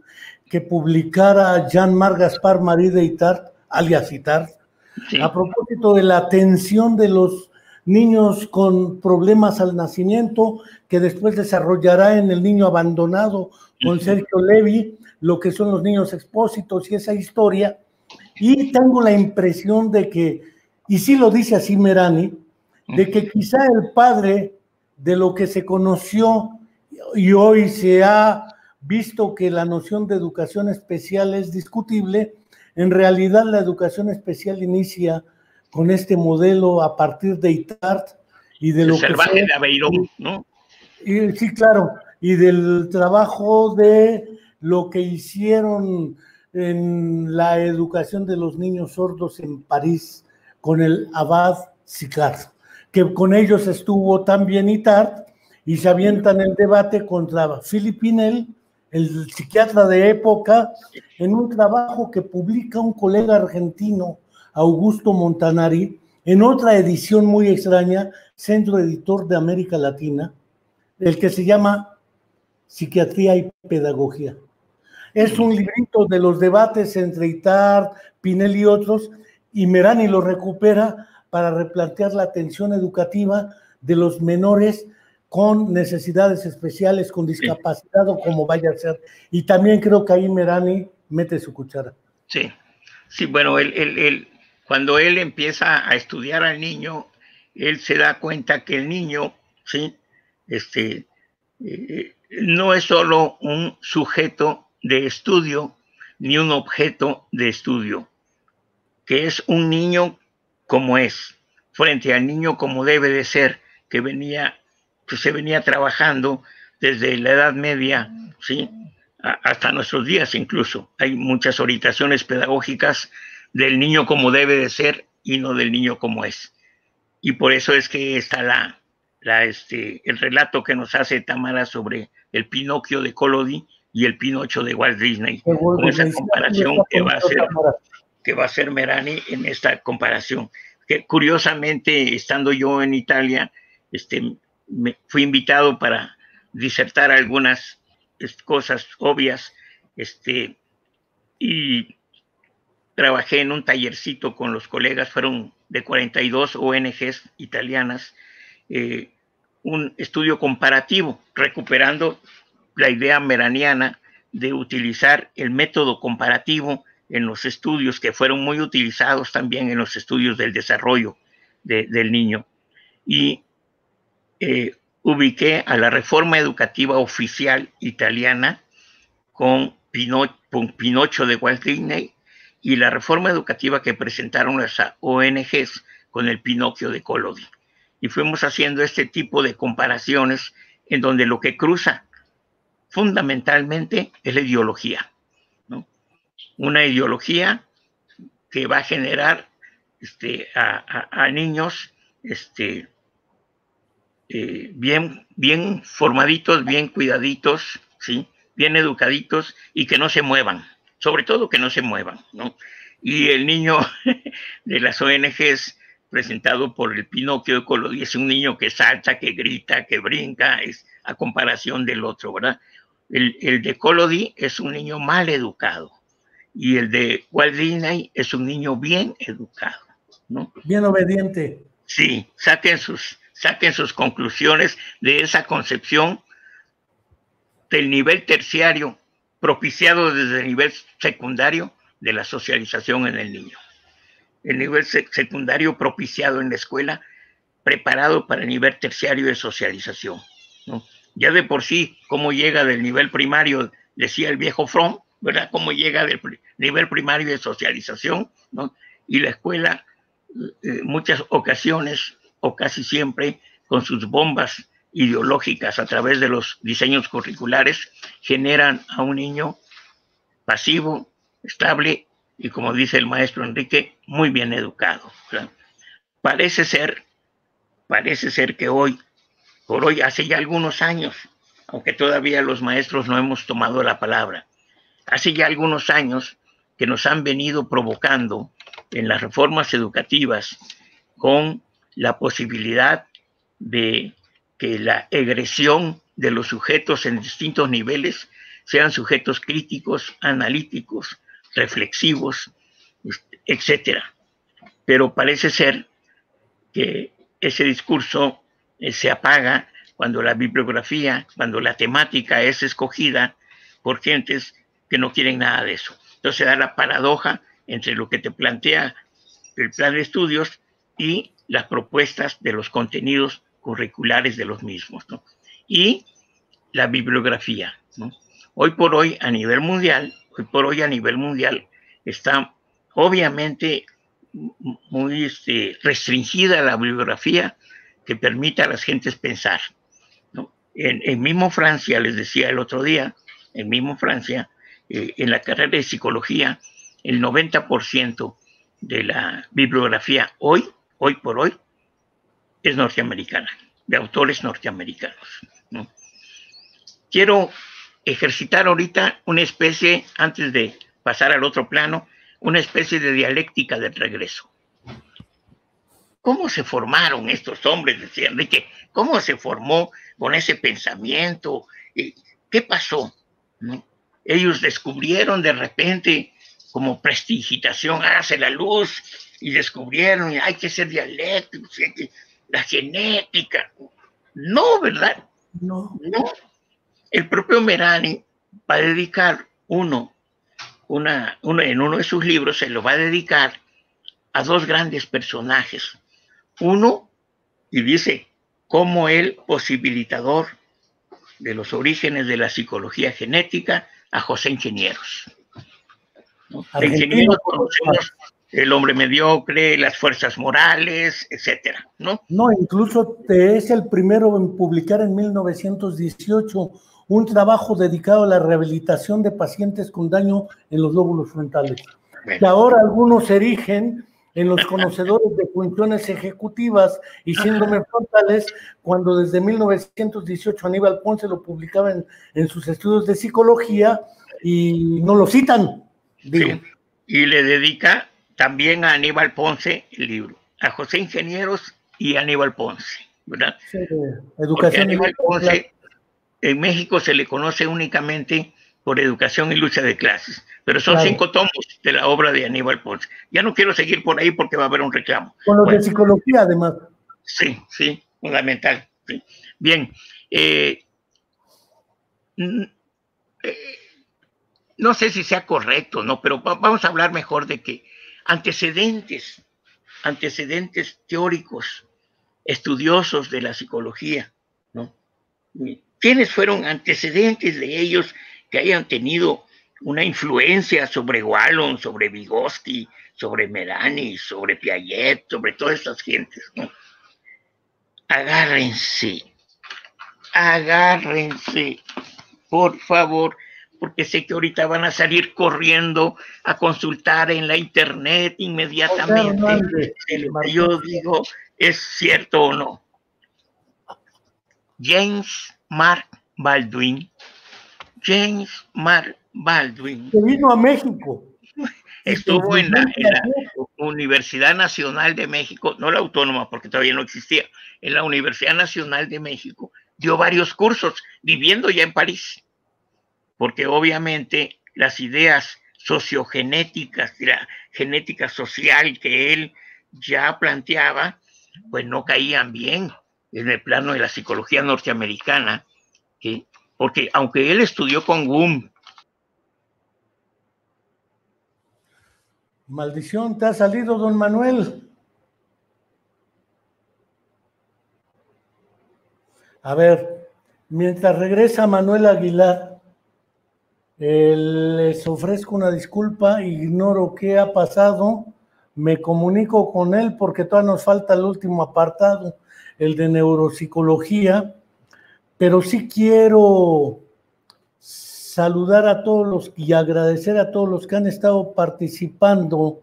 Speaker 1: que publicara Jean-Marc Gaspard Marie de Itard, alias Itard, sí, a propósito de la atención de los niños con problemas al nacimiento, que después desarrollará en El niño abandonado con Sergio Levi, lo que son los niños expósitos y esa historia. Y tengo la impresión de que, y sí lo dice así Merani, de que quizá el padre de lo que se conoció y hoy se ha visto que la noción de educación especial es discutible, en realidad la educación especial inicia con este modelo a partir de Itard y de lo
Speaker 2: salvaje de Aveiro, ¿no?
Speaker 1: Y, sí, claro, y del trabajo de lo que hicieron en la educación de los niños sordos en París con el Abad Sicard, que con ellos estuvo también Itard, y se avientan el debate contra Philippe Pinel, el psiquiatra de época, en un trabajo que publica un colega argentino, Augusto Montanari, en otra edición muy extraña, Centro Editor de América Latina, el que se llama Psiquiatría y Pedagogía. Es un librito de los debates entre Itard, Pinel y otros, y Merani lo recupera para replantear la atención educativa de los menores con necesidades especiales, con discapacidad o como vaya a ser. Y también creo que ahí Merani mete su cuchara.
Speaker 2: Sí, sí, bueno, cuando él empieza a estudiar al niño, él se da cuenta que el niño, ¿sí? No es solo un sujeto de estudio ni un objeto de estudio, que es un niño como es, frente al niño como debe de ser, que se venía trabajando desde la Edad Media, ¿sí? Hasta nuestros días incluso. Hay muchas orientaciones pedagógicas del niño como debe de ser y no del niño como es. Y por eso es que está el relato que nos hace Tamara sobre el Pinocchio de Collodi y el Pinocho de Walt Disney, con esa comparación que va a hacer Merani en esta comparación. Que curiosamente, estando yo en Italia, me fui invitado para disertar algunas cosas obvias, y trabajé en un tallercito con los colegas, fueron de 42 ONGs italianas, un estudio comparativo, recuperando la idea meraniana de utilizar el método comparativo en los estudios, que fueron muy utilizados también en los estudios del desarrollo del niño. Y ubiqué a la reforma educativa oficial italiana con Pinocho de Walt Disney y la reforma educativa que presentaron las ONGs con el Pinocchio de Collodi. Y fuimos haciendo este tipo de comparaciones en donde lo que cruza fundamentalmente es la ideología, ¿no? Una ideología que va a generar a niños bien formaditos, bien cuidaditos, ¿sí? Bien educaditos y que no se muevan, sobre todo que no se muevan, ¿no? Y el niño de las ONGs presentado por el Pinocchio de Collodi es un niño que salta, que grita, que brinca, es a comparación del otro, ¿verdad? El de Collodi es un niño mal educado y el de Walt Disney es un niño bien educado, ¿no?
Speaker 1: Bien obediente.
Speaker 2: Sí, saquen sus conclusiones de esa concepción del nivel terciario propiciado desde el nivel secundario de la socialización en el niño. El nivel secundario propiciado en la escuela, preparado para el nivel terciario de socialización, ¿no? Ya de por sí, cómo llega del nivel primario, decía el viejo Fromm, ¿verdad? Cómo llega del nivel primario de socialización, ¿no? Y la escuela, muchas ocasiones, o casi siempre, con sus bombas ideológicas a través de los diseños curriculares, generan a un niño pasivo, estable y, como dice el maestro Enrique, muy bien educado, ¿verdad? Parece ser que por hoy, hace ya algunos años, aunque todavía los maestros no hemos tomado la palabra, hace ya algunos años que nos han venido provocando en las reformas educativas con la posibilidad de que la egresión de los sujetos en distintos niveles sean sujetos críticos, analíticos, reflexivos, etcétera. Pero parece ser que ese discurso se apaga cuando la bibliografía, cuando la temática es escogida por gentes que no quieren nada de eso. Entonces se da la paradoja entre lo que te plantea el plan de estudios y las propuestas de los contenidos curriculares de los mismos, ¿no? Y la bibliografía, ¿no? Hoy por hoy a nivel mundial está obviamente muy restringida la bibliografía que permita a las gentes pensar, ¿no? En mismo Francia, les decía el otro día, en mismo Francia, en la carrera de psicología, el 90% de la bibliografía hoy por hoy, es norteamericana, de autores norteamericanos, ¿no? Quiero ejercitar ahorita una especie, antes de pasar al otro plano, una especie de dialéctica del regreso. ¿Cómo se formaron estos hombres? Decía Enrique, ¿cómo se formó con ese pensamiento? ¿Qué pasó? ¿No? Ellos descubrieron de repente, como prestigitación, hace la luz, y descubrieron, hay que ser dialécticos, la genética. No, ¿verdad?
Speaker 1: No.
Speaker 2: El propio Merani va a dedicar en uno de sus libros, se lo va a dedicar a dos grandes personajes. Uno, y dice, como el posibilitador de los orígenes de la psicología genética, a José Ingenieros. ¿No? De Ingenieros conocemos el hombre mediocre, las fuerzas morales, etcétera, ¿no?
Speaker 1: No, incluso es el primero en publicar en 1918 un trabajo dedicado a la rehabilitación de pacientes con daño en los lóbulos frontales, que ahora algunos erigen en los conocedores de funciones ejecutivas y síndromes frontales, cuando desde 1918 Aníbal Ponce lo publicaba en sus estudios de psicología y no lo citan.
Speaker 2: Sí, y le dedica también a Aníbal Ponce el libro, a José Ingenieros y a Aníbal Ponce, ¿verdad? Sí, educación. Aníbal Ponce, en México se le conoce únicamente por Educación y Lucha de Clases, pero son 5 tomos de la obra de Aníbal Ponce. Ya no quiero seguir por ahí porque va a haber un reclamo.
Speaker 1: Con los de psicología, además.
Speaker 2: Sí, fundamental. Sí. Bien. No sé si sea correcto, ¿no? Pero vamos a hablar mejor de que antecedentes teóricos, estudiosos de la psicología, ¿no? ¿Quiénes fueron antecedentes de ellos que hayan tenido una influencia sobre Wallon, sobre Vygotsky, sobre Merani, sobre Piaget, sobre todas estas gentes, ¿no? Agárrense, por favor, porque sé que ahorita van a salir corriendo a consultar en la internet inmediatamente. Yo digo, ¿es cierto o no? James Mark Baldwin. Que
Speaker 1: vino a México.
Speaker 2: Estuvo en la Universidad Nacional de México, no la Autónoma porque todavía no existía, en la Universidad Nacional de México, dio varios cursos, viviendo ya en París, porque obviamente las ideas sociogenéticas, la genética social que él ya planteaba, pues no caían bien en el plano de la psicología norteamericana, ¿sí? Porque aunque él estudió con Wundt.
Speaker 1: Maldición, ¿te ha salido, don Manuel? A ver, mientras regresa Manuel Aguilar, les ofrezco una disculpa, ignoro qué ha pasado, me comunico con él porque todavía nos falta el último apartado, el de neuropsicología, pero sí quiero saludar a todos los y agradecer a todos los que han estado participando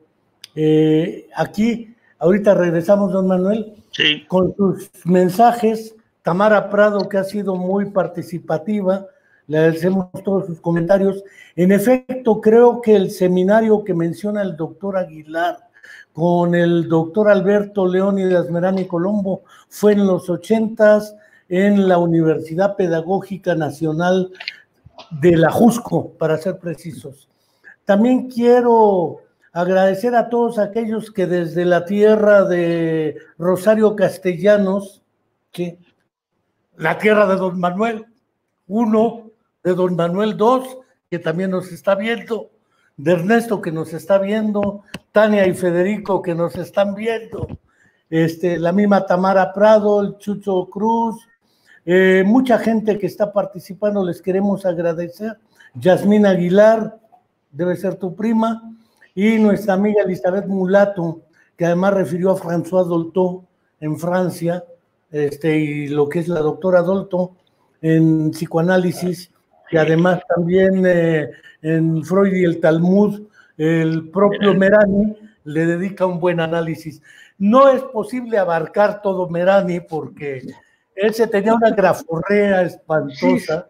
Speaker 1: aquí. Ahorita regresamos, don Manuel,
Speaker 2: sí,
Speaker 1: con sus mensajes. Tamara Prado, que ha sido muy participativa, le agradecemos todos sus comentarios. En efecto, creo que el seminario que menciona el doctor Aguilar con el doctor Alberto Leónidas Merani Colombo fue en los 80s en la Universidad Pedagógica Nacional de la Jusco, para ser precisos. También quiero agradecer a todos aquellos que desde la tierra de Rosario Castellanos, ¿sí?, la tierra de don Manuel 1, de don Manuel 2, que también nos está viendo, de Ernesto, que nos está viendo, Tania y Federico, que nos están viendo, la misma Tamara Prado, el Chucho Cruz, mucha gente que está participando, les queremos agradecer. Yasmín Aguilar, debe ser tu prima, y nuestra amiga Elizabeth Mulato, que además refirió a François Dolto en Francia, y lo que es la doctora Dolto, en psicoanálisis, y además también en Freud y el Talmud, el propio Merani le dedica un buen análisis. No es posible abarcar todo Merani porque él se tenía una graforrea espantosa,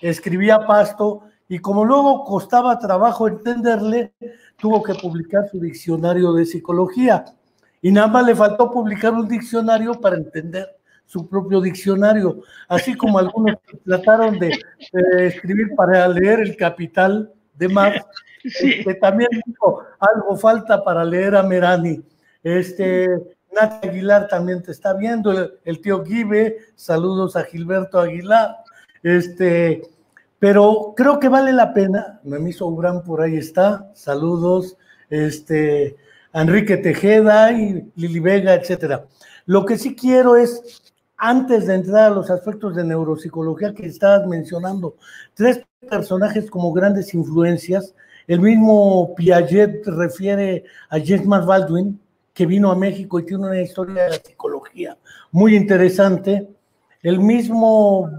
Speaker 1: escribía pasto, y como luego costaba trabajo entenderle, tuvo que publicar su diccionario de psicología. Y nada más le faltó publicar un diccionario para entender su propio diccionario, así como algunos trataron de escribir para leer El Capital de Marx, también dijo, algo falta para leer a Merani. Nati Aguilar también te está viendo, el tío Guibe, saludos a Gilberto Aguilar, pero creo que vale la pena. Noemí Sobrán por ahí está, saludos, Enrique Tejeda y Lili Vega, etcétera. Lo que sí quiero es, antes de entrar a los aspectos de neuropsicología que estabas mencionando, 3 personajes como grandes influencias. El mismo Piaget refiere a James Baldwin, que vino a México y tiene una historia de la psicología muy interesante. El mismo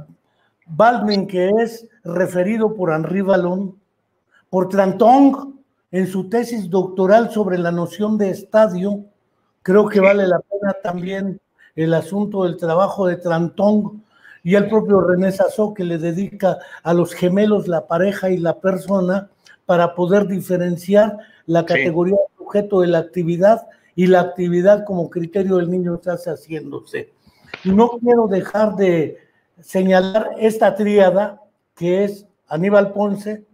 Speaker 1: Baldwin, que es referido por Henri Vallon, por Trantong, en su tesis doctoral sobre la noción de estadio. Creo que vale la pena también el asunto del trabajo de Trantong, y el propio René Sassot, que le dedica a los gemelos, la pareja y la persona, para poder diferenciar la categoría de sujeto de la actividad y la actividad como criterio del niño que hace haciéndose. Y no quiero dejar de señalar esta tríada, que es Aníbal Ponce,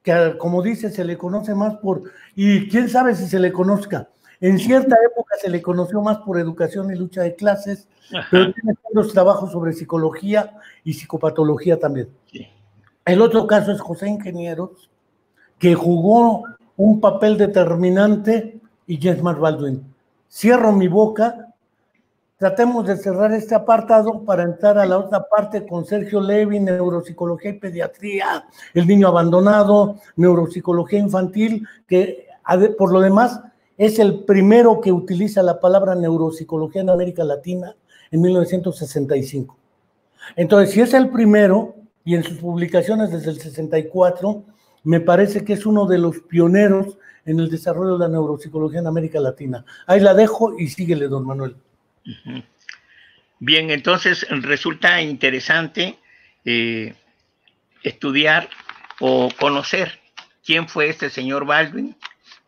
Speaker 1: que como dice, se le conoce más por, y quién sabe si se le conozca, en cierta época se le conoció más por Educación y Lucha de Clases, pero tiene los trabajos sobre psicología y psicopatología también. El otro caso es José Ingenieros, que jugó un papel determinante, y James Baldwin. Cierro mi boca. Tratemos de cerrar este apartado para entrar a la otra parte con Sergio Levi, neuropsicología y pediatría, el niño abandonado, neuropsicología infantil, que por lo demás es el primero que utiliza la palabra neuropsicología en América Latina en 1965. Entonces, si es el primero, y en sus publicaciones desde el 64, me parece que es uno de los pioneros en el desarrollo de la neuropsicología en América Latina. Ahí la dejo y síguele, don Manuel.
Speaker 2: Bien, entonces resulta interesante estudiar o conocer quién fue este señor Baldwin,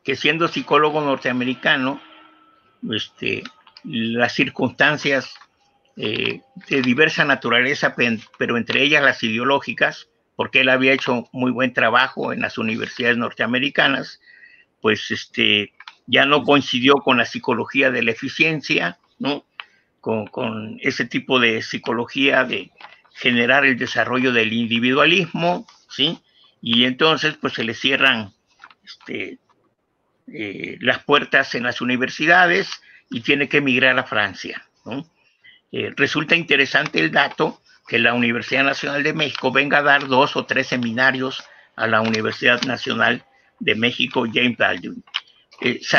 Speaker 2: que siendo psicólogo norteamericano, las circunstancias de diversa naturaleza, pero entre ellas las ideológicas, porque él había hecho muy buen trabajo en las universidades norteamericanas, pues ya no coincidió con la psicología de la eficiencia, ¿no? Con ese tipo de psicología de generar el desarrollo del individualismo, ¿sí? Y entonces pues se le cierran las puertas en las universidades y tiene que emigrar a Francia, ¿no? Resulta interesante el dato que la Universidad Nacional de México venga a dar 2 o 3 seminarios a la Universidad Nacional de México, James Baldwin.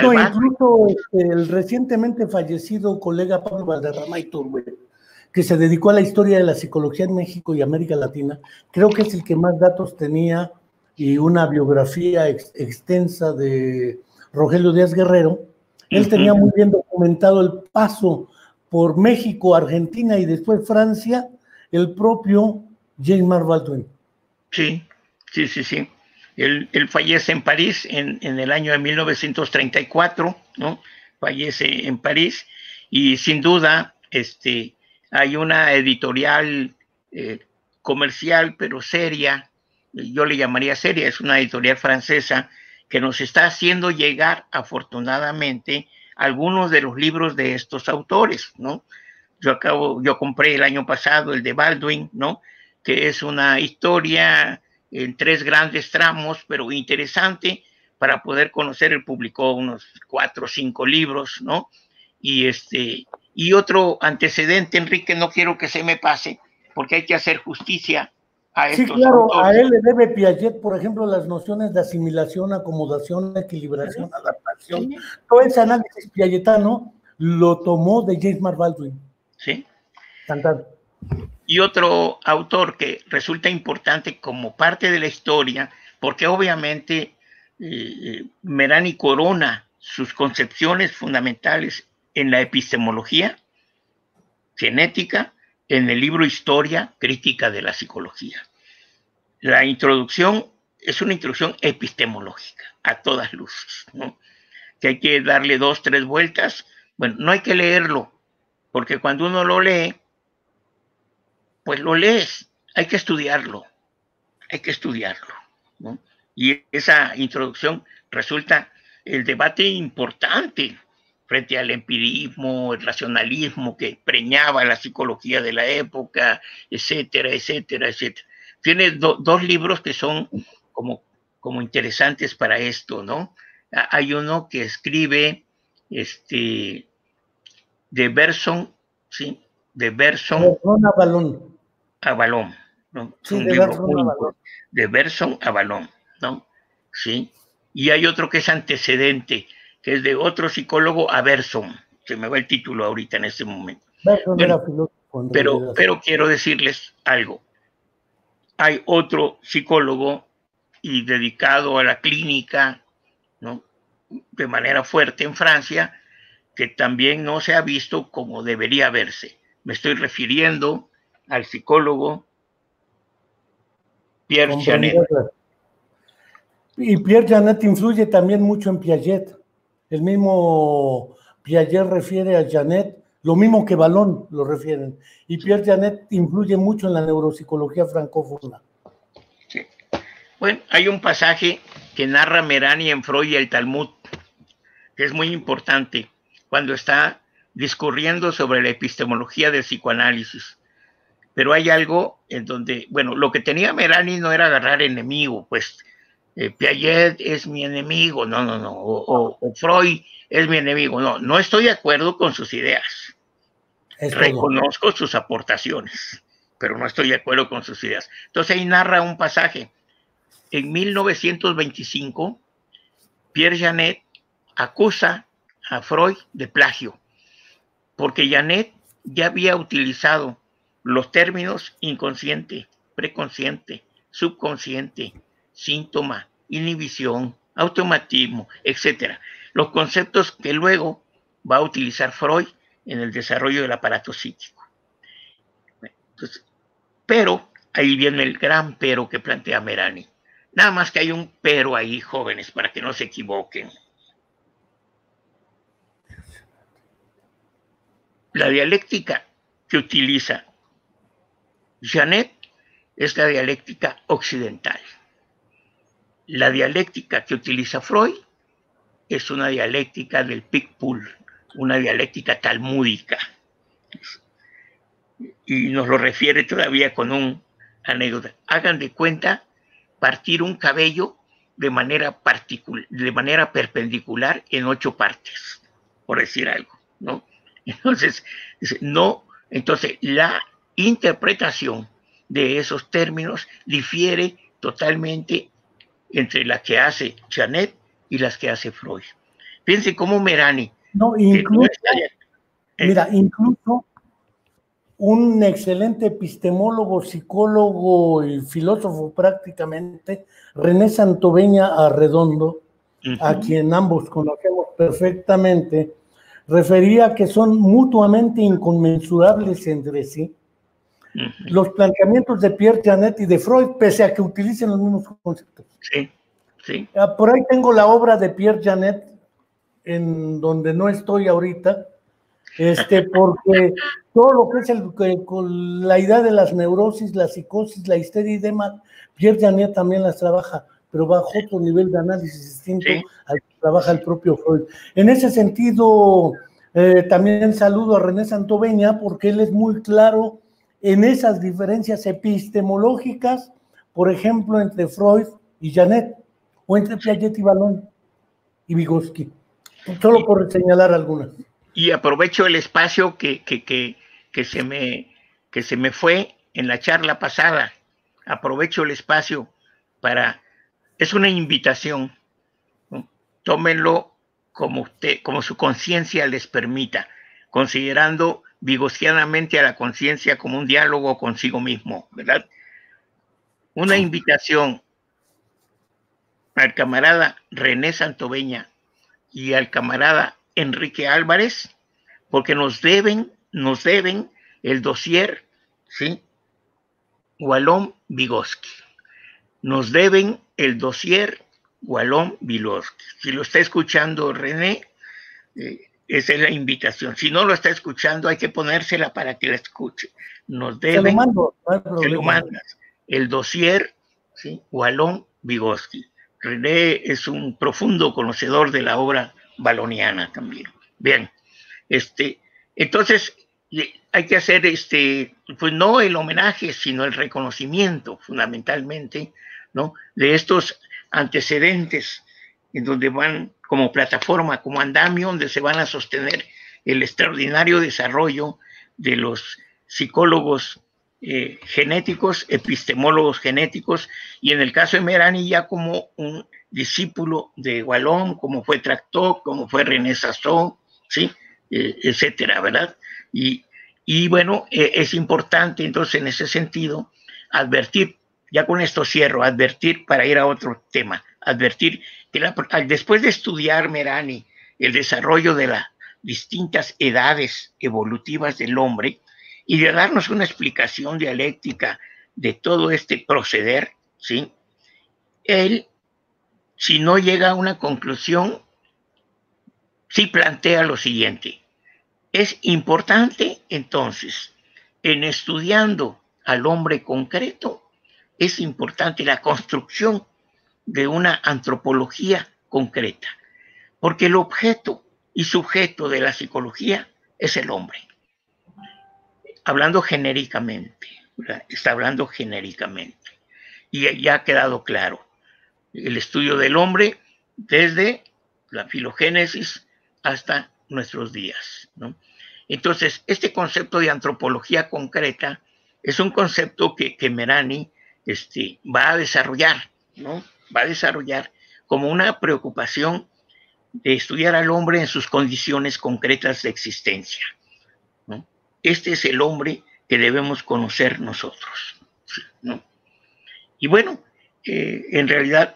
Speaker 1: No, incluso el recientemente fallecido colega Pablo Valderrama Iturbe, que se dedicó a la historia de la psicología en México y América Latina, creo que es el que más datos tenía, y una biografía extensa de Rogelio Díaz Guerrero. Él tenía muy bien documentado el paso por México, Argentina y después Francia, el propio James Baldwin.
Speaker 2: Sí. Él fallece en París en el año de 1934, ¿no? Fallece en París, y sin duda hay una editorial comercial, pero seria, yo le llamaría seria, es una editorial francesa que nos está haciendo llegar, afortunadamente, algunos de los libros de estos autores, ¿no? Yo compré el año pasado el de Baldwin, ¿no? Que es una historia en 3 grandes tramos, pero interesante para poder conocer. Él publicó unos 4 o 5 libros, ¿no? Y otro antecedente, Enrique, no quiero que se me pase, porque hay que hacer justicia a estos
Speaker 1: claro,
Speaker 2: autores.
Speaker 1: A él le debe Piaget, por ejemplo, las nociones de asimilación, acomodación, equilibración, adaptación. Todo ese análisis piagetano lo tomó de James Baldwin.
Speaker 2: Sí.
Speaker 1: Cantado.
Speaker 2: Y otro autor que resulta importante como parte de la historia, porque obviamente Merani corona sus concepciones fundamentales en la epistemología genética en el libro Historia Crítica de la Psicología. La introducción es una introducción epistemológica a todas luces, ¿no? Que hay que darle 2, 3 vueltas. Bueno, no hay que leerlo, porque cuando uno lo lee, pues lo lees, hay que estudiarlo, ¿no? Y esa introducción resulta el debate importante frente al empirismo, el racionalismo que preñaba la psicología de la época, etcétera, etcétera, etcétera. Tiene dos libros que son como interesantes para esto, ¿no? Hay uno que escribe de Bergson, ¿sí? De Bergson
Speaker 1: a Balón.
Speaker 2: A Balón, ¿no? Es
Speaker 1: Sí,
Speaker 2: un
Speaker 1: de
Speaker 2: libro
Speaker 1: Bergson
Speaker 2: muy
Speaker 1: a Balón.
Speaker 2: importante. De Bergson a Balón, ¿no? Sí. Y hay otro que es antecedente, que es de otro psicólogo a Bergson. Se me va el título ahorita en este momento.
Speaker 1: Bergson
Speaker 2: Bueno,
Speaker 1: era filósofo en realidad.
Speaker 2: pero quiero decirles algo. Hay otro psicólogo y dedicado a la clínica, ¿no? De manera fuerte en Francia, que también no se ha visto como debería verse. Me estoy refiriendo al psicólogo Pierre Janet.
Speaker 1: Y Pierre Janet influye también mucho en Piaget. El mismo Piaget refiere a Janet, lo mismo que Balón lo refieren. Y Pierre Janet influye mucho en la neuropsicología francófona.
Speaker 2: Sí. Bueno, hay un pasaje que narra Merani en Freud y el Talmud, que es muy importante, cuando está discurriendo sobre la epistemología del psicoanálisis. Pero hay algo en donde, bueno, lo que tenía Merani no era agarrar enemigo, pues Piaget es mi enemigo, no, o Freud es mi enemigo, no estoy de acuerdo con sus ideas. Reconozco sus aportaciones, pero no estoy de acuerdo con sus ideas. Entonces ahí narra un pasaje. En 1925, Pierre Janet acusa a Freud de plagio, porque Janet ya había utilizado los términos inconsciente, preconsciente, subconsciente, síntoma, inhibición, automatismo, etcétera. Los conceptos que luego va a utilizar Freud en el desarrollo del aparato psíquico. Entonces, pero ahí viene el gran pero que plantea Merani. Nada más que hay un pero ahí, jóvenes, para que no se equivoquen. La dialéctica que utiliza Janet es la dialéctica occidental. La dialéctica que utiliza Freud es una dialéctica del Picpoul, una dialéctica talmúdica. Y nos lo refiere todavía con un anécdota. Hagan de cuenta partir un cabello de manera perpendicular en 8 partes, por decir algo, ¿no? Entonces, la interpretación de esos términos difiere totalmente entre la que hace Janet y las que hace Freud. Piensen cómo Merani.
Speaker 1: Incluso un excelente epistemólogo, psicólogo y filósofo prácticamente, René Santoveña Arredondo, a quien ambos conocemos perfectamente, refería que son mutuamente inconmensurables entre sí los planteamientos de Pierre Janet y de Freud, pese a que utilicen los mismos conceptos.
Speaker 2: Sí, sí.
Speaker 1: Por ahí tengo la obra de Pierre Janet, en donde no estoy ahorita, porque todo lo que es con la idea de las neurosis, la psicosis, la histeria y demás, Pierre Janet también las trabaja, pero bajo otro nivel de análisis distinto al que trabaja el propio Freud. En ese sentido, también saludo a René Santoveña, porque él es muy claro en esas diferencias epistemológicas, por ejemplo, entre Freud y Janet, o entre Piaget y Balón y Vygotsky, solo por señalar algunas.
Speaker 2: Y aprovecho el espacio que se me fue en la charla pasada. Aprovecho el espacio es una invitación, ¿no? Tómenlo como su conciencia les permita, considerando vygotsianamente a la conciencia como un diálogo consigo mismo, ¿verdad? Una invitación al camarada René Santoveña y al camarada Enrique Álvarez, porque nos deben el dossier, ¿sí? Wallón-Vygotsky. Nos deben el dossier Wallón-Vygotsky. Si lo está escuchando René, esa es la invitación. Si no lo está escuchando, hay que ponérsela para que la escuche. Nos deben,
Speaker 1: se lo mando,
Speaker 2: se lo mandas, el dossier, ¿sí? Wallón-Vygotsky. René es un profundo conocedor de la obra valoniana también. Bien, entonces hay que hacer pues no el homenaje, sino el reconocimiento, fundamentalmente, ¿no? De estos antecedentes en donde van como plataforma, como andamio, donde se van a sostener el extraordinario desarrollo de los psicólogos genéticos, epistemólogos genéticos, y en el caso de Merani ya como un discípulo de Wallón, como fue Tractot, como fue René Sasson, ¿sí? Etcétera, ¿verdad? Y bueno, es importante entonces en ese sentido advertir, ya con esto cierro, advertir para ir a otro tema, advertir que después de estudiar Merani el desarrollo de las distintas edades evolutivas del hombre y de darnos una explicación dialéctica de todo este proceder, ¿sí? Él, si no llega a una conclusión, sí plantea lo siguiente. Es importante, entonces, en estudiando al hombre concreto, es importante la construcción de una antropología concreta, porque el objeto y sujeto de la psicología es el hombre. Hablando genéricamente, ¿verdad? Está hablando genéricamente. Y ya ha quedado claro el estudio del hombre desde la filogénesis hasta nuestros días, ¿no? Entonces, este concepto de antropología concreta es un concepto que Merani va a desarrollar, ¿no? Va a desarrollar como una preocupación de estudiar al hombre en sus condiciones concretas de existencia, ¿no? Este es el hombre que debemos conocer nosotros, ¿no? Y bueno, en realidad,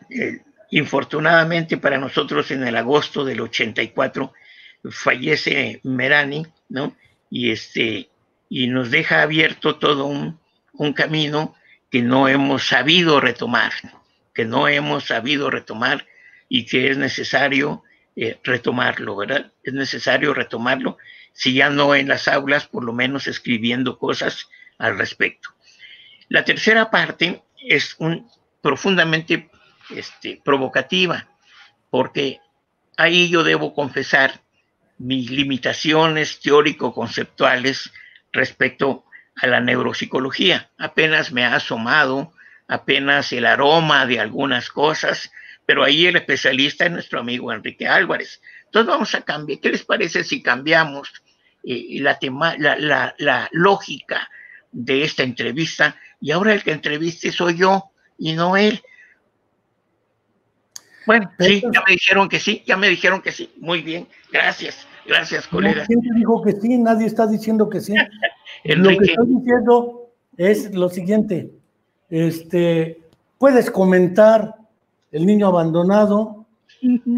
Speaker 2: infortunadamente para nosotros, en el agosto del 84 fallece Merani, ¿no? Y nos deja abierto todo un camino que no hemos sabido retomar, y que es necesario retomarlo, ¿verdad? Es necesario retomarlo, si ya no en las aulas, por lo menos escribiendo cosas al respecto. La tercera parte es profundamente provocativa, porque ahí yo debo confesar mis limitaciones teórico-conceptuales respecto a la neuropsicología. Apenas me ha asomado, apenas el aroma de algunas cosas, pero ahí el especialista es nuestro amigo Enrique Álvarez. Entonces vamos a cambiar. ¿Qué les parece si cambiamos la lógica de esta entrevista? Y ahora el que entreviste soy yo y no él. Bueno, sí, ya me dijeron que sí. Muy bien, gracias, colegas.
Speaker 1: ¿Quién te dijo que sí? Nadie está diciendo que sí.
Speaker 2: Enrique.
Speaker 1: Lo que estoy diciendo es lo siguiente. Puedes comentar El niño abandonado,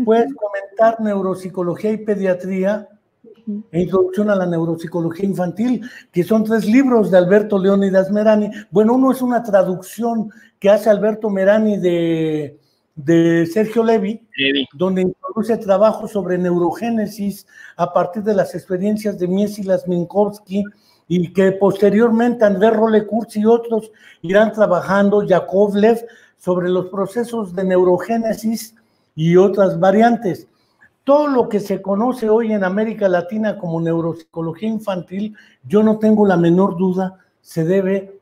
Speaker 1: puedes comentar Neuropsicología y Pediatría e Introducción a la Neuropsicología Infantil, que son 3 libros de Alberto Leónidas Merani. Bueno, uno es una traducción que hace Alberto Merani de Sergio Levi, donde introduce trabajos sobre neurogénesis a partir de las experiencias de Mies y Minkowski, y que posteriormente Andrés Rolle-Kurz y otros irán trabajando, Yakovlev, sobre los procesos de neurogénesis y otras variantes. Todo lo que se conoce hoy en América Latina como neuropsicología infantil, yo no tengo la menor duda, se debe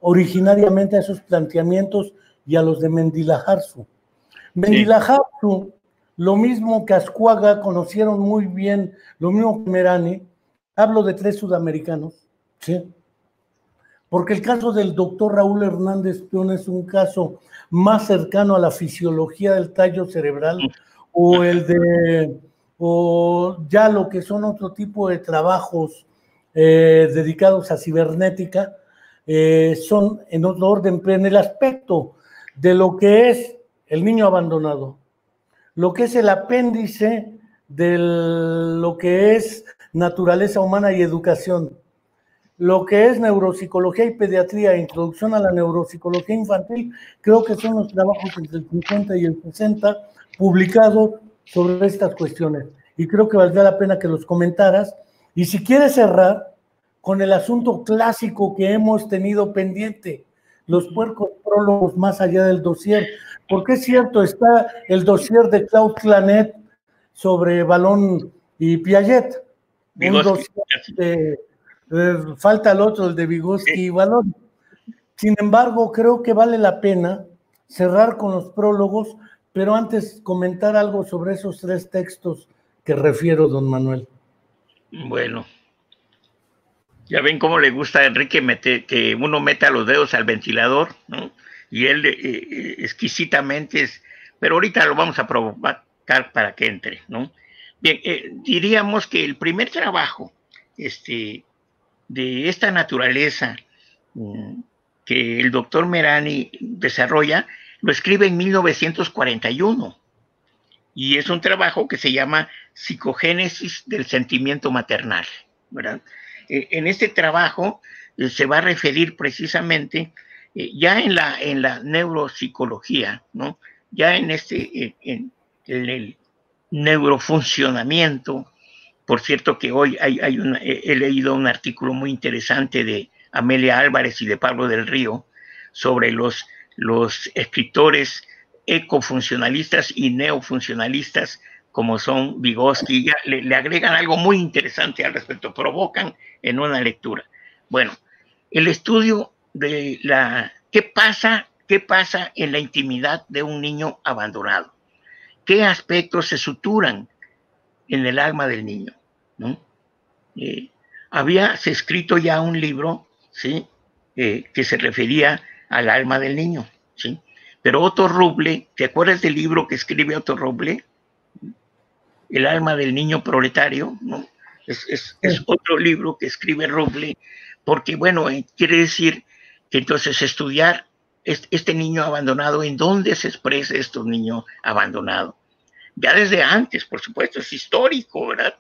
Speaker 1: originariamente a esos planteamientos y a los de Mendilaharzu. Mendilaharzu, lo mismo que Ascuaga, conocieron muy bien, lo mismo que Merani. Hablo de 3 sudamericanos, ¿sí? Porque el caso del doctor Raúl Hernández Peón es un caso más cercano a la fisiología del tallo cerebral, o ya lo que son otro tipo de trabajos dedicados a cibernética, son en otro orden, pero en el aspecto de lo que es el niño abandonado, lo que es el apéndice de lo que es naturaleza humana y educación, lo que es neuropsicología y pediatría, introducción a la neuropsicología infantil, creo que son los trabajos entre el 50 y el 60 publicados sobre estas cuestiones. Y creo que valdría la pena que los comentaras. Y si quieres cerrar con el asunto clásico que hemos tenido pendiente, los puercos prólogos más allá del dossier, porque es cierto, está el dossier de Claude Clanet sobre Balón y Piaget, un dossier falta el otro, el de Vygotsky y Balón. Sin embargo, creo que vale la pena cerrar con los prólogos, pero antes comentar algo sobre esos 3 textos que refiero, don Manuel.
Speaker 2: Bueno, ya ven cómo le gusta a Enrique que uno meta los dedos al ventilador, ¿no? Y él exquisitamente pero ahorita lo vamos a provocar para que entre, ¿no? Bien, diríamos que el primer trabajo de esta naturaleza que el doctor Merani desarrolla, lo escribe en 1941 y es un trabajo que se llama Psicogénesis del sentimiento maternal, ¿verdad? En este trabajo se va a referir precisamente ya en la neuropsicología, ¿no? Ya en el neurofuncionamiento. Por cierto que hoy he leído un artículo muy interesante de Amelia Álvarez y de Pablo del Río sobre los escritores ecofuncionalistas y neofuncionalistas como son Vygotsky. Ya le agregan algo muy interesante al respecto, provocan en una lectura. Bueno, el estudio de ¿qué pasa en la intimidad de un niño abandonado? ¿Qué aspectos se suturan en el alma del niño? ¿No? Había escrito ya un libro, ¿sí? Que se refería al alma del niño, ¿sí? Pero Otto Ruble, ¿te acuerdas del libro que escribe Otto Ruble? El alma del niño proletario, ¿no? Es otro libro que escribe Ruble, porque, bueno, quiere decir que entonces estudiar este niño abandonado, en dónde se expresa este niño abandonado. Ya desde antes, por supuesto, es histórico, ¿verdad?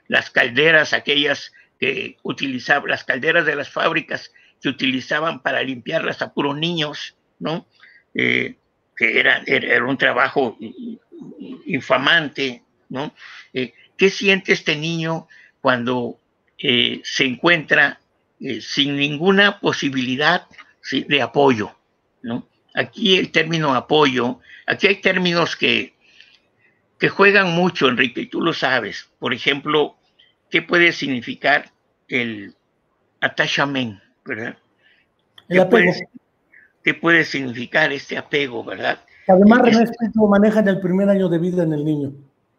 Speaker 2: Las calderas, aquellas que utilizaban, las calderas de las fábricas que utilizaban para limpiarlas a puros niños, ¿no? Que era un trabajo infamante, ¿no? ¿Qué siente este niño cuando se encuentra sin ninguna posibilidad, ¿sí?, de apoyo, ¿no? Aquí el término apoyo, aquí hay términos que juegan mucho, Enrique, y tú lo sabes. Por ejemplo, ¿qué puede significar el attachment, verdad?
Speaker 1: El apego.
Speaker 2: ¿Qué puede significar este apego, verdad?
Speaker 1: Además, René Espíritu maneja en el primer año de vida en el niño.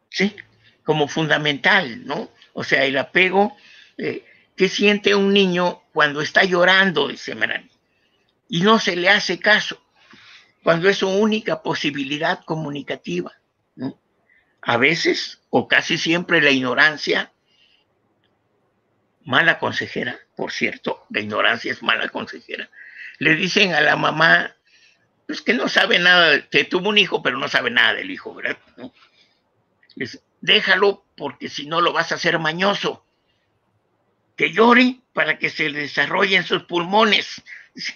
Speaker 2: Sí, como fundamental, ¿no? O sea, el apego, ¿qué siente un niño cuando está llorando, dice Merani? Y no se le hace caso, cuando es su única posibilidad comunicativa, ¿no? A veces, o casi siempre, la ignorancia, mala consejera, por cierto, la ignorancia es mala consejera. Le dicen a la mamá, pues que no sabe nada, que tuvo un hijo, pero no sabe nada del hijo, ¿verdad? ¿No? Déjalo, porque si no lo vas a hacer mañoso. Que llore para que se le desarrollen sus pulmones.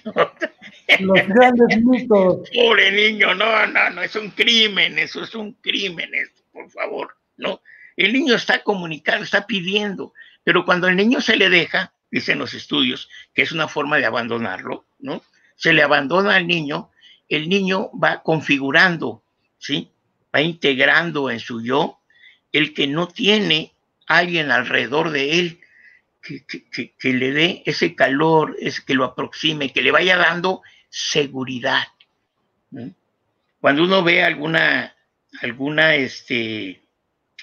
Speaker 1: Los grandes mitos.
Speaker 2: Pobre niño, no, es un crimen, eso es un crimen, por favor, ¿no? El niño está comunicando, está pidiendo, pero cuando el niño se le deja, dicen los estudios, que es una forma de abandonarlo, ¿no? Se le abandona al niño, el niño va configurando, ¿sí? Va integrando en su yo el que no tiene alguien alrededor de él que le dé ese calor, que lo aproxime, que le vaya dando seguridad, ¿no? Cuando uno ve alguna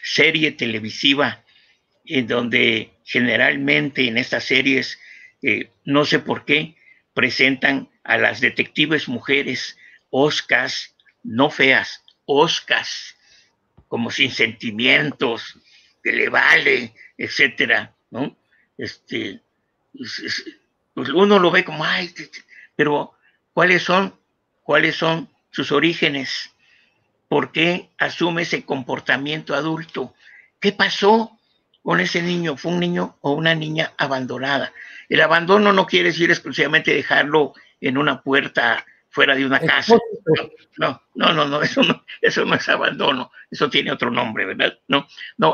Speaker 2: serie televisiva en donde generalmente en estas series, no sé por qué, presentan a las detectives mujeres oscas, no feas, oscas, como sin sentimientos, que le vale, etcétera, ¿no? Pues uno lo ve como, ay, pero ¿cuáles son sus orígenes? ¿Por qué asume ese comportamiento adulto? ¿Qué pasó con ese niño? ¿Fue un niño o una niña abandonada? El abandono no quiere decir exclusivamente dejarlo en una puerta fuera de una casa. No, eso no es abandono, eso tiene otro nombre, ¿verdad? No,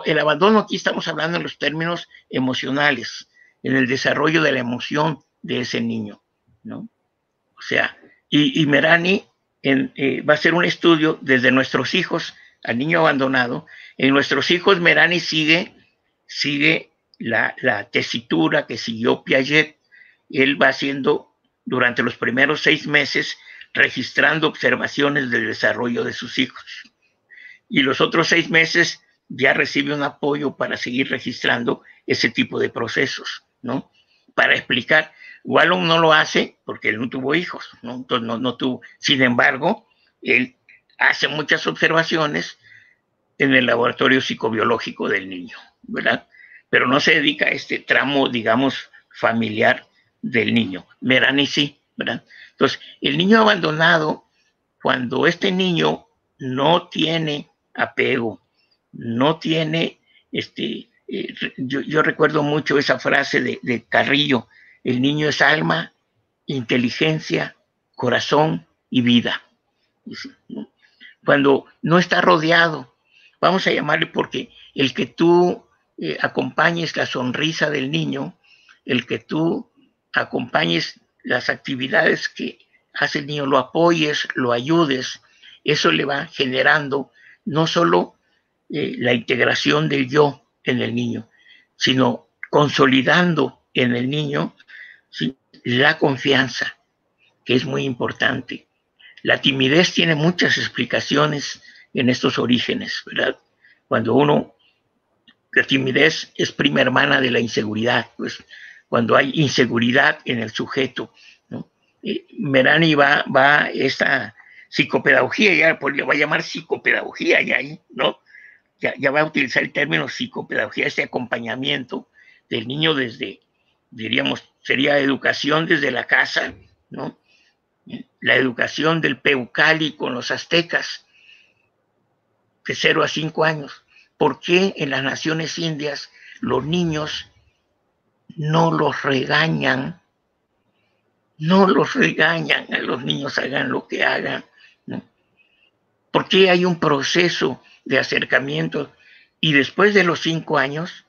Speaker 2: el abandono aquí estamos hablando en los términos emocionales, en el desarrollo de la emoción de ese niño, ¿no? O sea, y Merani va a hacer un estudio desde nuestros hijos al niño abandonado. En nuestros hijos Merani sigue la tesitura que siguió Piaget. Él va haciendo durante los primeros 6 meses, registrando observaciones del desarrollo de sus hijos. Y los otros 6 meses ya recibe un apoyo para seguir registrando ese tipo de procesos, ¿no? Para explicar. Wallon no lo hace porque él no tuvo hijos, ¿no? Entonces no tuvo. Sin embargo, él hace muchas observaciones en el laboratorio psicobiológico del niño, ¿verdad? Pero no se dedica a este tramo, digamos, familiar del niño. Merani sí, ¿verdad? Entonces, el niño abandonado, cuando este niño no tiene apego, no tiene, yo recuerdo mucho esa frase de Carrillo: el niño es alma, inteligencia, corazón y vida. Cuando no está rodeado, vamos a llamarle, porque el que tú acompañes la sonrisa del niño, el que tú acompañes las actividades que hace el niño, lo apoyes, lo ayudes, eso le va generando no solo la integración del yo en el niño, sino consolidando en el niño, ¿sí?, la confianza, que es muy importante. La timidez tiene muchas explicaciones en estos orígenes, ¿verdad? La timidez es prima hermana de la inseguridad, pues cuando hay inseguridad en el sujeto, ¿no? Merani va a esta psicopedagogía, ya le va a llamar psicopedagogía, ya ahí, ¿no? Ya va a utilizar el término psicopedagogía, este acompañamiento del niño desde, diríamos, sería educación desde la casa, ¿no? La educación del Peucali con los aztecas, de 0 a 5 años. ¿Por qué en las naciones indias los niños no los regañan? No los regañan a los niños, hagan lo que hagan, ¿no? ¿Por qué hay un proceso de acercamiento? Y después de los 5 años,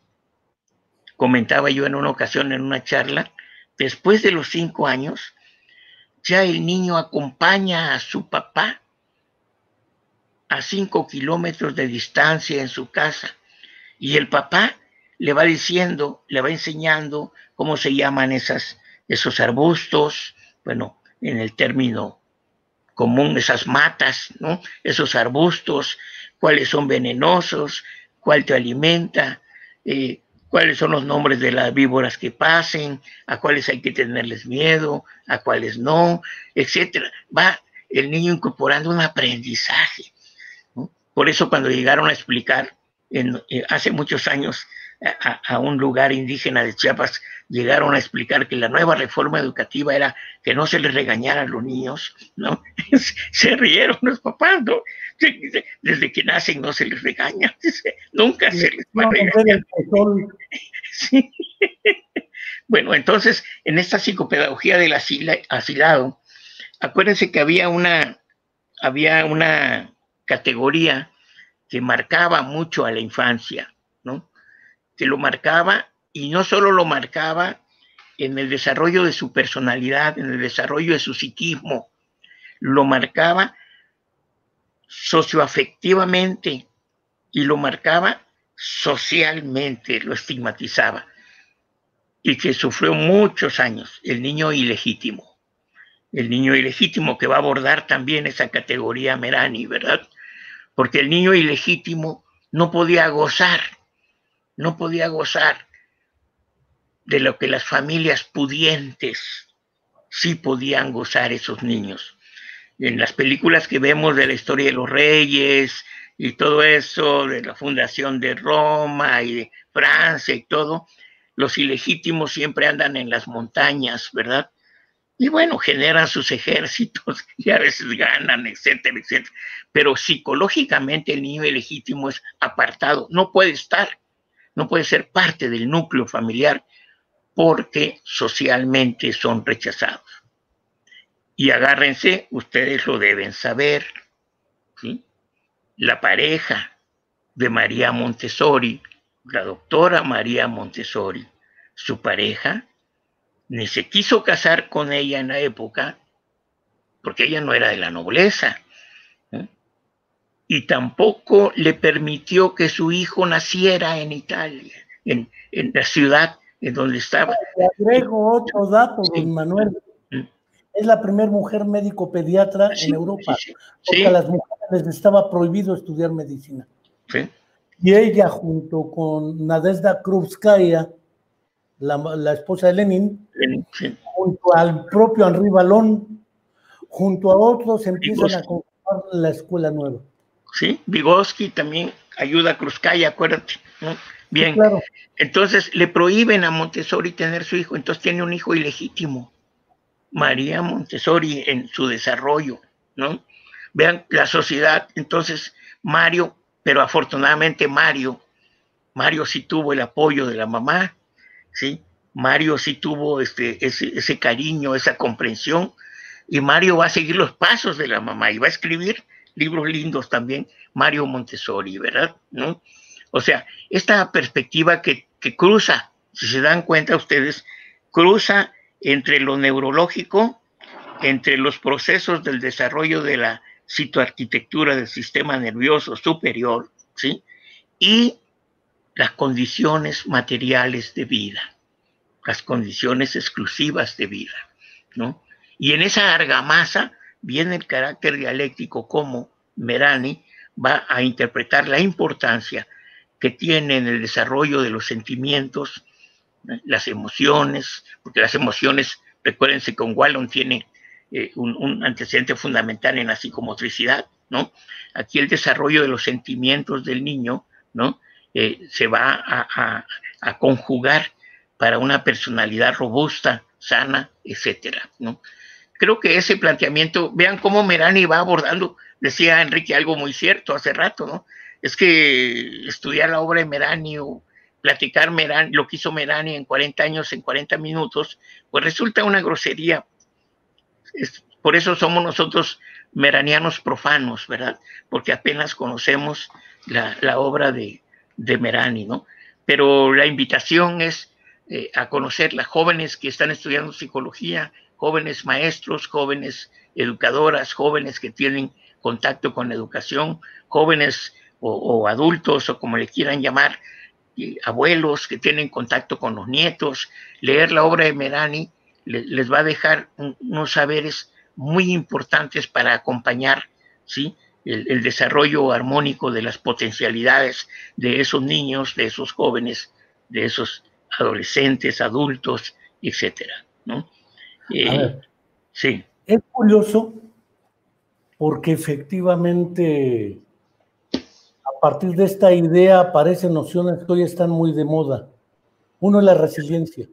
Speaker 2: comentaba yo en una ocasión en una charla, después de los 5 años, ya el niño acompaña a su papá a 5 kilómetros de distancia en su casa, y el papá le va diciendo, le va enseñando cómo se llaman esos arbustos, bueno, en el término común, esas matas, ¿no? Esos arbustos, cuáles son venenosos, cuál te alimenta, cuáles son los nombres de las víboras que pasen, a cuáles hay que tenerles miedo, a cuáles no, etcétera. Va el niño incorporando un aprendizaje, ¿no? Por eso cuando llegaron a explicar hace muchos años a un lugar indígena de Chiapas, llegaron a explicar que la nueva reforma educativa era que no se les regañara a los niños, ¿no? Se rieron los papás, ¿no? Desde que nacen no se les regaña, nunca se les va a regañar. Sí. Bueno, entonces, en esta psicopedagogía del asilado, acuérdense que había una categoría que marcaba mucho a la infancia, ¿no? Que lo marcaba, y no solo lo marcaba en el desarrollo de su personalidad, en el desarrollo de su psiquismo, lo marcaba socioafectivamente y lo marcaba socialmente, lo estigmatizaba, y que sufrió muchos años, el niño ilegítimo que va a abordar también esa categoría Merani, ¿verdad? Porque el niño ilegítimo no podía gozar de lo que las familias pudientes sí podían gozar esos niños. En las películas que vemos de la historia de los reyes y todo eso, de la fundación de Roma y de Francia y todo, los ilegítimos siempre andan en las montañas, ¿verdad? Y bueno, generan sus ejércitos y a veces ganan, etcétera, etcétera. Pero psicológicamente el niño ilegítimo es apartado, no puede estar, no puede ser parte del núcleo familiar porque socialmente son rechazados. Y agárrense, ustedes lo deben saber, ¿sí? La pareja de María Montessori, la doctora María Montessori, su pareja, ni se quiso casar con ella en la época, porque ella no era de la nobleza, ¿eh? Y tampoco le permitió que su hijo naciera en Italia, en la ciudad en donde estaba.
Speaker 1: Le agrego otro dato, sí, don Manuel. Es la primera mujer médico pediatra en Europa, porque a las mujeres les estaba prohibido estudiar medicina.
Speaker 2: Sí.
Speaker 1: Y ella, junto con Nadezhda Krupskaya, la esposa de Lenin, junto al propio Henri Vallon, junto a otros, empiezan a conformar la escuela nueva.
Speaker 2: Sí, Vygotsky también ayuda a Krupskaya, acuérdate, ¿no? Bien, sí, claro. Entonces le prohíben a Montessori tener su hijo, entonces tiene un hijo ilegítimo. María Montessori en su desarrollo, ¿no? Vean la sociedad, entonces Mario, pero afortunadamente Mario sí tuvo el apoyo de la mamá, ¿sí? Mario sí tuvo ese cariño, esa comprensión, y Mario va a seguir los pasos de la mamá y va a escribir libros lindos también, Mario Montessori, ¿verdad? ¿No? O sea, esta perspectiva que cruza, si se dan cuenta ustedes, cruza entre lo neurológico, entre los procesos del desarrollo de la citoarquitectura del sistema nervioso superior, ¿sí? Y las condiciones materiales de vida, las condiciones exclusivas de vida, ¿no? Y en esa argamasa viene el carácter dialéctico, como Merani va a interpretar la importancia que tiene en el desarrollo de los sentimientos, las emociones, porque las emociones, recuérdense que Wallon tiene un antecedente fundamental en la psicomotricidad, ¿no? Aquí el desarrollo de los sentimientos del niño, ¿no? Se va a conjugar para una personalidad robusta, sana, etcétera, ¿no? Creo que ese planteamiento, vean cómo Merani va abordando, decía Enrique algo muy cierto hace rato, ¿no? Es que estudiar la obra de Merani o platicar Merani, lo que hizo Merani en 40 años, en 40 minutos, pues resulta una grosería. Por eso somos nosotros meranianos profanos, ¿verdad? Porque apenas conocemos la obra de Merani, ¿no? Pero la invitación es a conocer las jóvenes que están estudiando psicología, jóvenes maestros, jóvenes educadoras, jóvenes que tienen contacto con la educación, jóvenes o adultos, o como le quieran llamar, abuelos que tienen contacto con los nietos. Leer la obra de Merani les va a dejar unos saberes muy importantes para acompañar, ¿sí?, el desarrollo armónico de las potencialidades de esos niños, de esos jóvenes, de esos adolescentes, adultos, etcétera, ¿no?
Speaker 1: Sí. Es curioso porque efectivamente a partir de esta idea aparecen nociones que hoy están muy de moda. Uno es la resiliencia.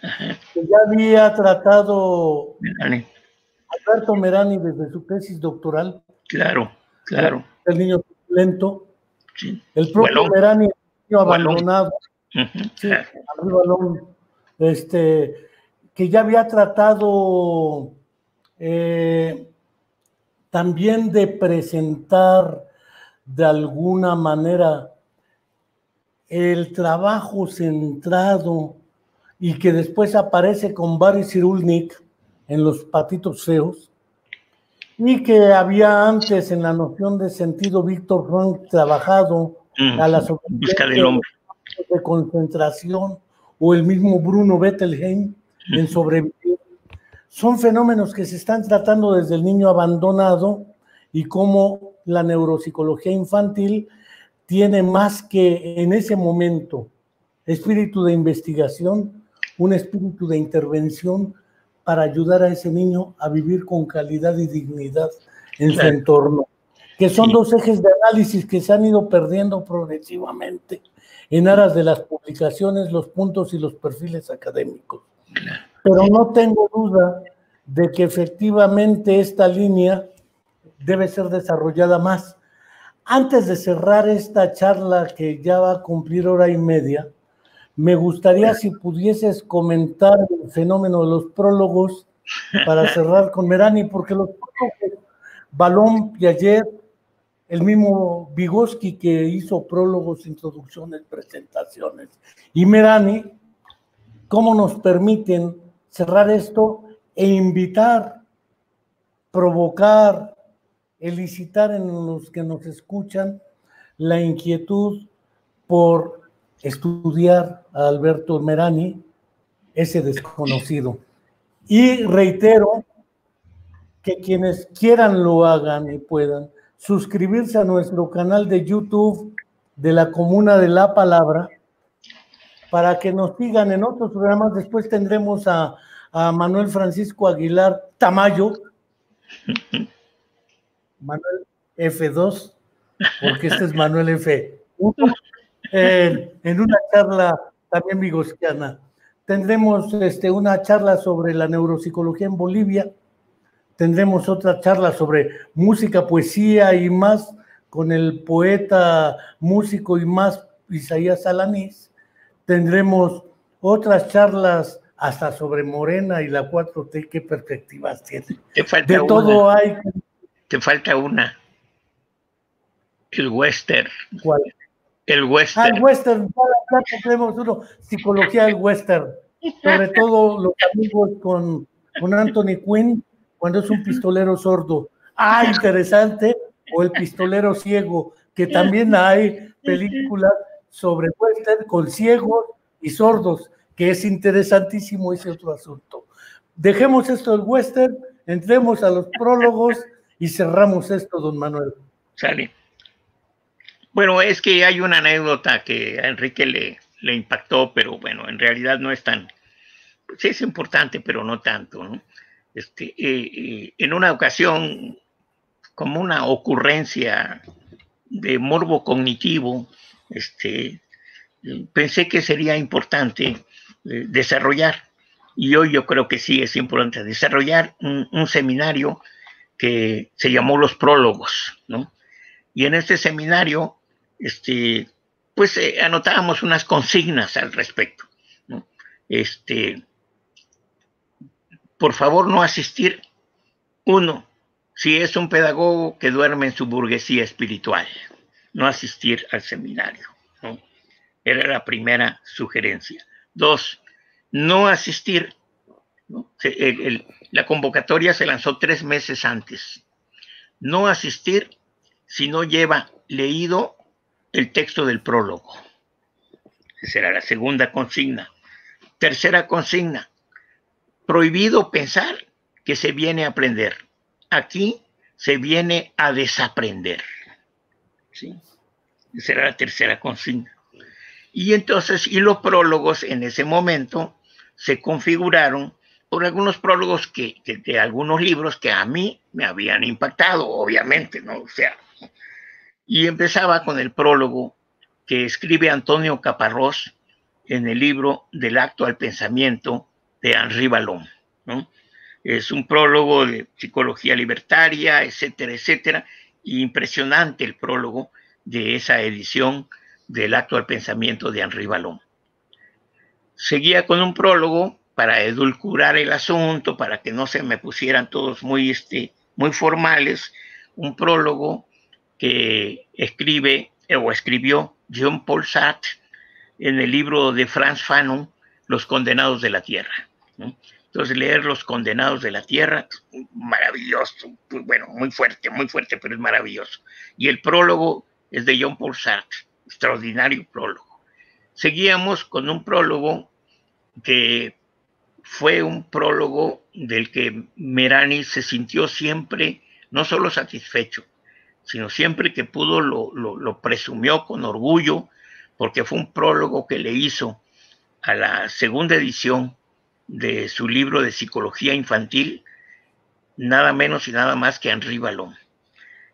Speaker 1: Ajá. Que ya había tratado Alberto Merani desde su tesis doctoral.
Speaker 2: Claro, claro.
Speaker 1: El niño lento. Sí. El propio Merani, el niño abandonado. Sí, Balón, que ya había tratado también de presentar de alguna manera el trabajo centrado y que después aparece con Barry Cyrulnik en Los patitos feos, y que había antes en la noción de sentido Víctor Frank trabajado a la
Speaker 2: busca del hombre
Speaker 1: de concentración, o el mismo Bruno Bettelheim en Sobrevivir. Son fenómenos que se están tratando desde el niño abandonado, y cómo la neuropsicología infantil tiene más que en ese momento espíritu de investigación, un espíritu de intervención para ayudar a ese niño a vivir con calidad y dignidad en su entorno, que son dos ejes de análisis que se han ido perdiendo progresivamente en aras de las publicaciones, los puntos y los perfiles académicos. Pero no tengo duda de que efectivamente esta línea debe ser desarrollada más. Antes de cerrar esta charla, que ya va a cumplir hora y media, me gustaría si pudieses comentar el fenómeno de los prólogos para cerrar con Merani, porque los prólogos, Vallon, Piaget, el mismo Vygotsky, que hizo prólogos, introducciones, presentaciones, y Merani, cómo nos permiten cerrar esto e invitar, provocar, elicitar en los que nos escuchan la inquietud por estudiar a Alberto Merani, ese desconocido. Y reitero que quienes quieran lo hagan y puedan suscribirse a nuestro canal de YouTube de la Comuna de la Palabra para que nos sigan en otros programas. Después tendremos a Manuel Francisco Aguilar Tamayo, Manuel F2, porque este es Manuel F1, en una charla también vigosquiana. Tendremos una charla sobre la neuropsicología en Bolivia, tendremos otra charla sobre música, poesía y más con el poeta, músico y más Isaías Alanís. Tendremos otras charlas hasta sobre Morena y la 4T, qué perspectivas tiene.
Speaker 2: De todo hay. Te falta una. El western.
Speaker 1: ¿Cuál?
Speaker 2: El western.
Speaker 1: El western. Ya tenemos uno. Psicología del western. Sobre todo los amigos con Anthony Quinn, cuando es un pistolero sordo. Interesante. O el pistolero ciego, que también hay películas sobre western con ciegos y sordos, que es interesantísimo ese otro asunto. Dejemos esto del western, entremos a los prólogos y cerramos esto, don Manuel.
Speaker 2: Sale. Bueno, es que hay una anécdota que a Enrique le impactó, pero bueno, en realidad no es tan, pues es importante, pero no tanto, ¿no? En una ocasión, como una ocurrencia de morbo cognitivo, pensé que sería importante desarrollar, y hoy yo creo que sí es importante desarrollar un seminario que se llamó Los Prólogos, ¿no? Y en este seminario, pues anotábamos unas consignas al respecto, ¿no? Por favor, no asistir. 1, si es un pedagogo que duerme en su burguesía espiritual, no asistir al seminario, ¿no? Era la primera sugerencia. 2, no asistir, ¿no? La convocatoria se lanzó 3 meses antes. No asistir si no lleva leído el texto del prólogo. Esa era la segunda consigna. Tercera consigna, prohibido pensar que se viene a aprender. Aquí se viene a desaprender. ¿Sí? Esa era la tercera consigna. Y entonces, y los prólogos en ese momento se configuraron por algunos prólogos de algunos libros que a mí me habían impactado, obviamente, ¿no? O sea, y empezaba con el prólogo que escribe Antonio Caparrós en el libro Del acto al pensamiento de Henri Vallon, ¿no? Es un prólogo de psicología libertaria, etcétera, etcétera, y impresionante el prólogo de esa edición del acto al pensamiento de Henri Vallon. Seguía con un prólogo para edulcorar el asunto, para que no se me pusieran todos muy formales, un prólogo que escribió Jean-Paul Sartre en el libro de Frantz Fanon, Los condenados de la tierra, ¿no? Entonces, leer Los condenados de la tierra, maravilloso, bueno, muy fuerte, pero es maravilloso. Y el prólogo es de Jean-Paul Sartre, extraordinario prólogo. Seguíamos con un prólogo que fue un prólogo del que Merani se sintió siempre no solo satisfecho, sino siempre que pudo lo presumió con orgullo, porque fue un prólogo que le hizo a la segunda edición de su libro de psicología infantil, nada menos y nada más que Henri Vallon.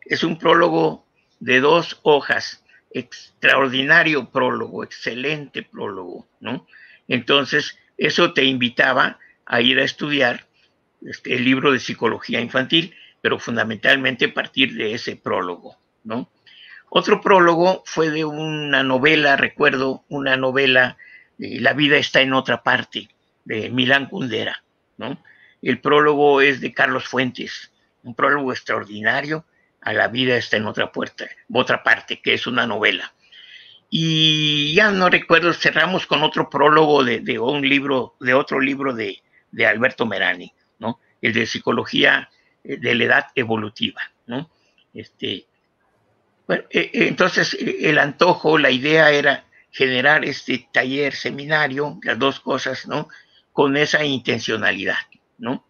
Speaker 2: Es un prólogo de 2 hojas extraordinario prólogo, excelente prólogo, ¿no? Entonces, eso te invitaba a ir a estudiar el libro de psicología infantil, pero fundamentalmente partir de ese prólogo, ¿no? Otro prólogo fue de una novela, recuerdo, una novela, La vida está en otra parte, de Milán Kundera, ¿no? El prólogo es de Carlos Fuentes, un prólogo extraordinario a La vida está en otra parte, que es una novela. Y ya no recuerdo, cerramos con otro prólogo de otro libro de Alberto Merani, ¿no? El de psicología de la edad evolutiva, ¿no? Bueno, entonces el antojo, la idea era generar este taller, seminario, las dos cosas, ¿no? Con esa intencionalidad, ¿no?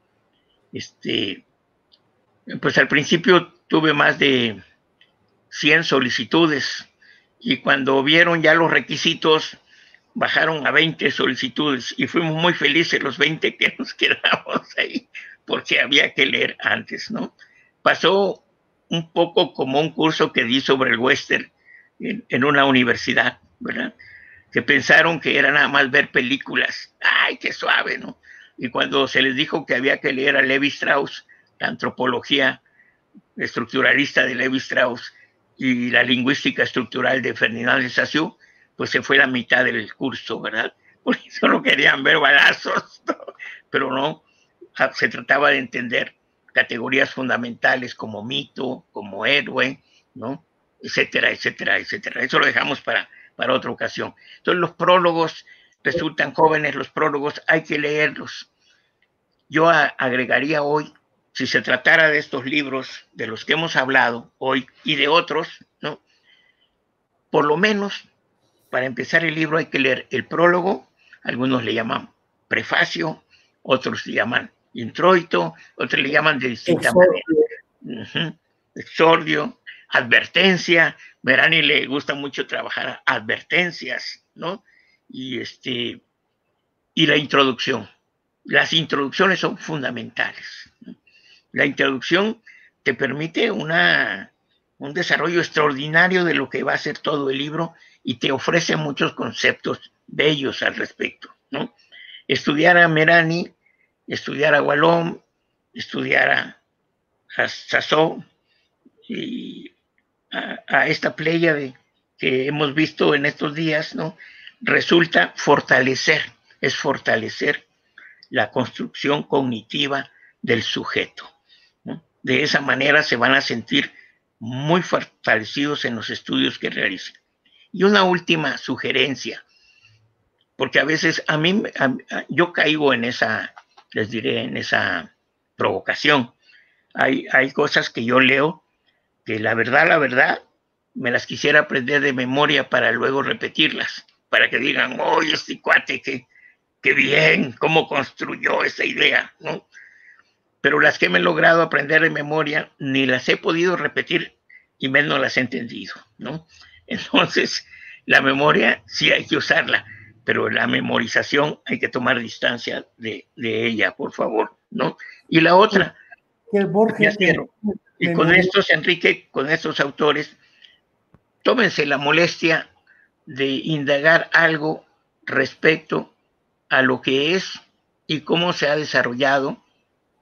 Speaker 2: Pues al principio tuve más de 100 solicitudes y cuando vieron ya los requisitos bajaron a 20 solicitudes y fuimos muy felices los 20 que nos quedamos ahí porque había que leer antes, ¿no? Pasó un poco como un curso que di sobre el western en una universidad, ¿verdad? Que pensaron que era nada más ver películas. ¡Ay, qué suave!, ¿no? Y cuando se les dijo que había que leer a Levi Strauss, la antropología estructuralista de Levi Strauss y la lingüística estructural de Ferdinand de Saussure, pues se fue la mitad del curso, ¿verdad? Porque solo querían ver balazos, ¿no? Pero no, se trataba de entender categorías fundamentales como mito, como héroe, ¿no? Etcétera, etcétera, etcétera. Eso lo dejamos para otra ocasión. Entonces los prólogos resultan jóvenes, los prólogos hay que leerlos. Yo agregaría hoy, si se tratara de estos libros de los que hemos hablado hoy y de otros, ¿no? Por lo menos, para empezar el libro hay que leer el prólogo, algunos le llaman prefacio, otros le llaman introito, otros le llaman de distinta manera. Exordio, advertencia. Merani le gusta mucho trabajar advertencias, ¿no? Y la introducción. Las introducciones son fundamentales. La introducción te permite un desarrollo extraordinario de lo que va a ser todo el libro y te ofrece muchos conceptos bellos al respecto, ¿no? Estudiar a Merani, estudiar a Wallon, estudiar a Sassou y a esta pléyade que hemos visto en estos días, ¿no? Resulta fortalecer la construcción cognitiva del sujeto, ¿no? De esa manera se van a sentir muy fortalecidos en los estudios que realicen. Y una última sugerencia, porque a veces yo caigo en esa, les diré, en esa provocación. Hay cosas que yo leo que la verdad, me las quisiera aprender de memoria para luego repetirlas, para que digan, oye, este cuate, qué bien, cómo construyó esa idea, ¿no? Pero las que me he logrado aprender de memoria, ni las he podido repetir y menos las he entendido, ¿no? Entonces, la memoria sí hay que usarla, pero la memorización hay que tomar distancia de ella, por favor, ¿no? Y la otra, y con estos, Enrique, con estos autores, tómense la molestia de indagar algo respecto a lo que es y cómo se ha desarrollado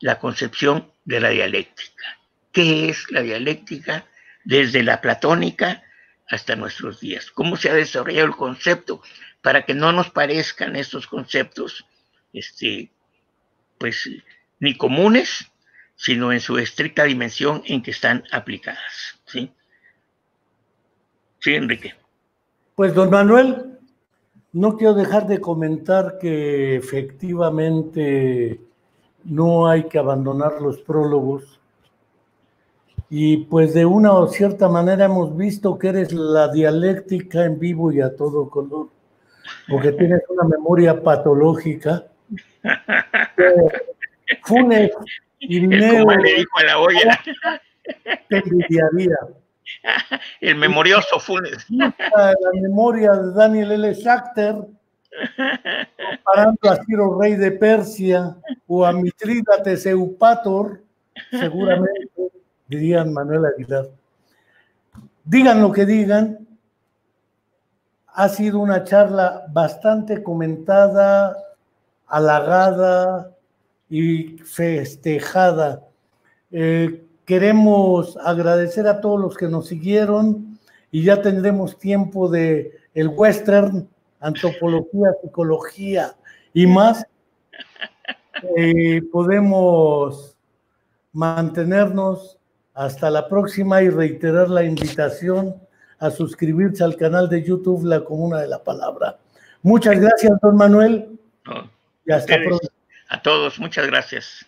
Speaker 2: la concepción de la dialéctica. ¿Qué es la dialéctica desde la platónica hasta nuestros días? ¿Cómo se ha desarrollado el concepto para que no nos parezcan estos conceptos pues ni comunes, sino en su estricta dimensión en que están aplicadas? ¿Sí? Sí, Enrique.
Speaker 1: Pues, don Manuel, no quiero dejar de comentar que efectivamente no hay que abandonar los prólogos. Y pues de una o cierta manera hemos visto que eres la dialéctica en vivo y a todo color, porque tienes una memoria patológica. Funes y Neo
Speaker 2: le dijo a la olla.
Speaker 1: Te envidiaría.
Speaker 2: El memorioso Funes.
Speaker 1: La memoria de Daniel L. Schachter, comparando a Ciro, rey de Persia, o a Mitrídates Eupator, seguramente dirían Manuel Aguilar. Digan lo que digan, Ha sido una charla bastante comentada, halagada y festejada. Queremos agradecer a todos los que nos siguieron y ya tendremos tiempo de el western, antropología, psicología y más. Podemos mantenernos hasta la próxima y reiterar la invitación a suscribirse al canal de YouTube La Comuna de la Palabra. Muchas gracias, don Manuel.
Speaker 2: No,
Speaker 1: y hasta pronto.
Speaker 2: A todos, muchas gracias.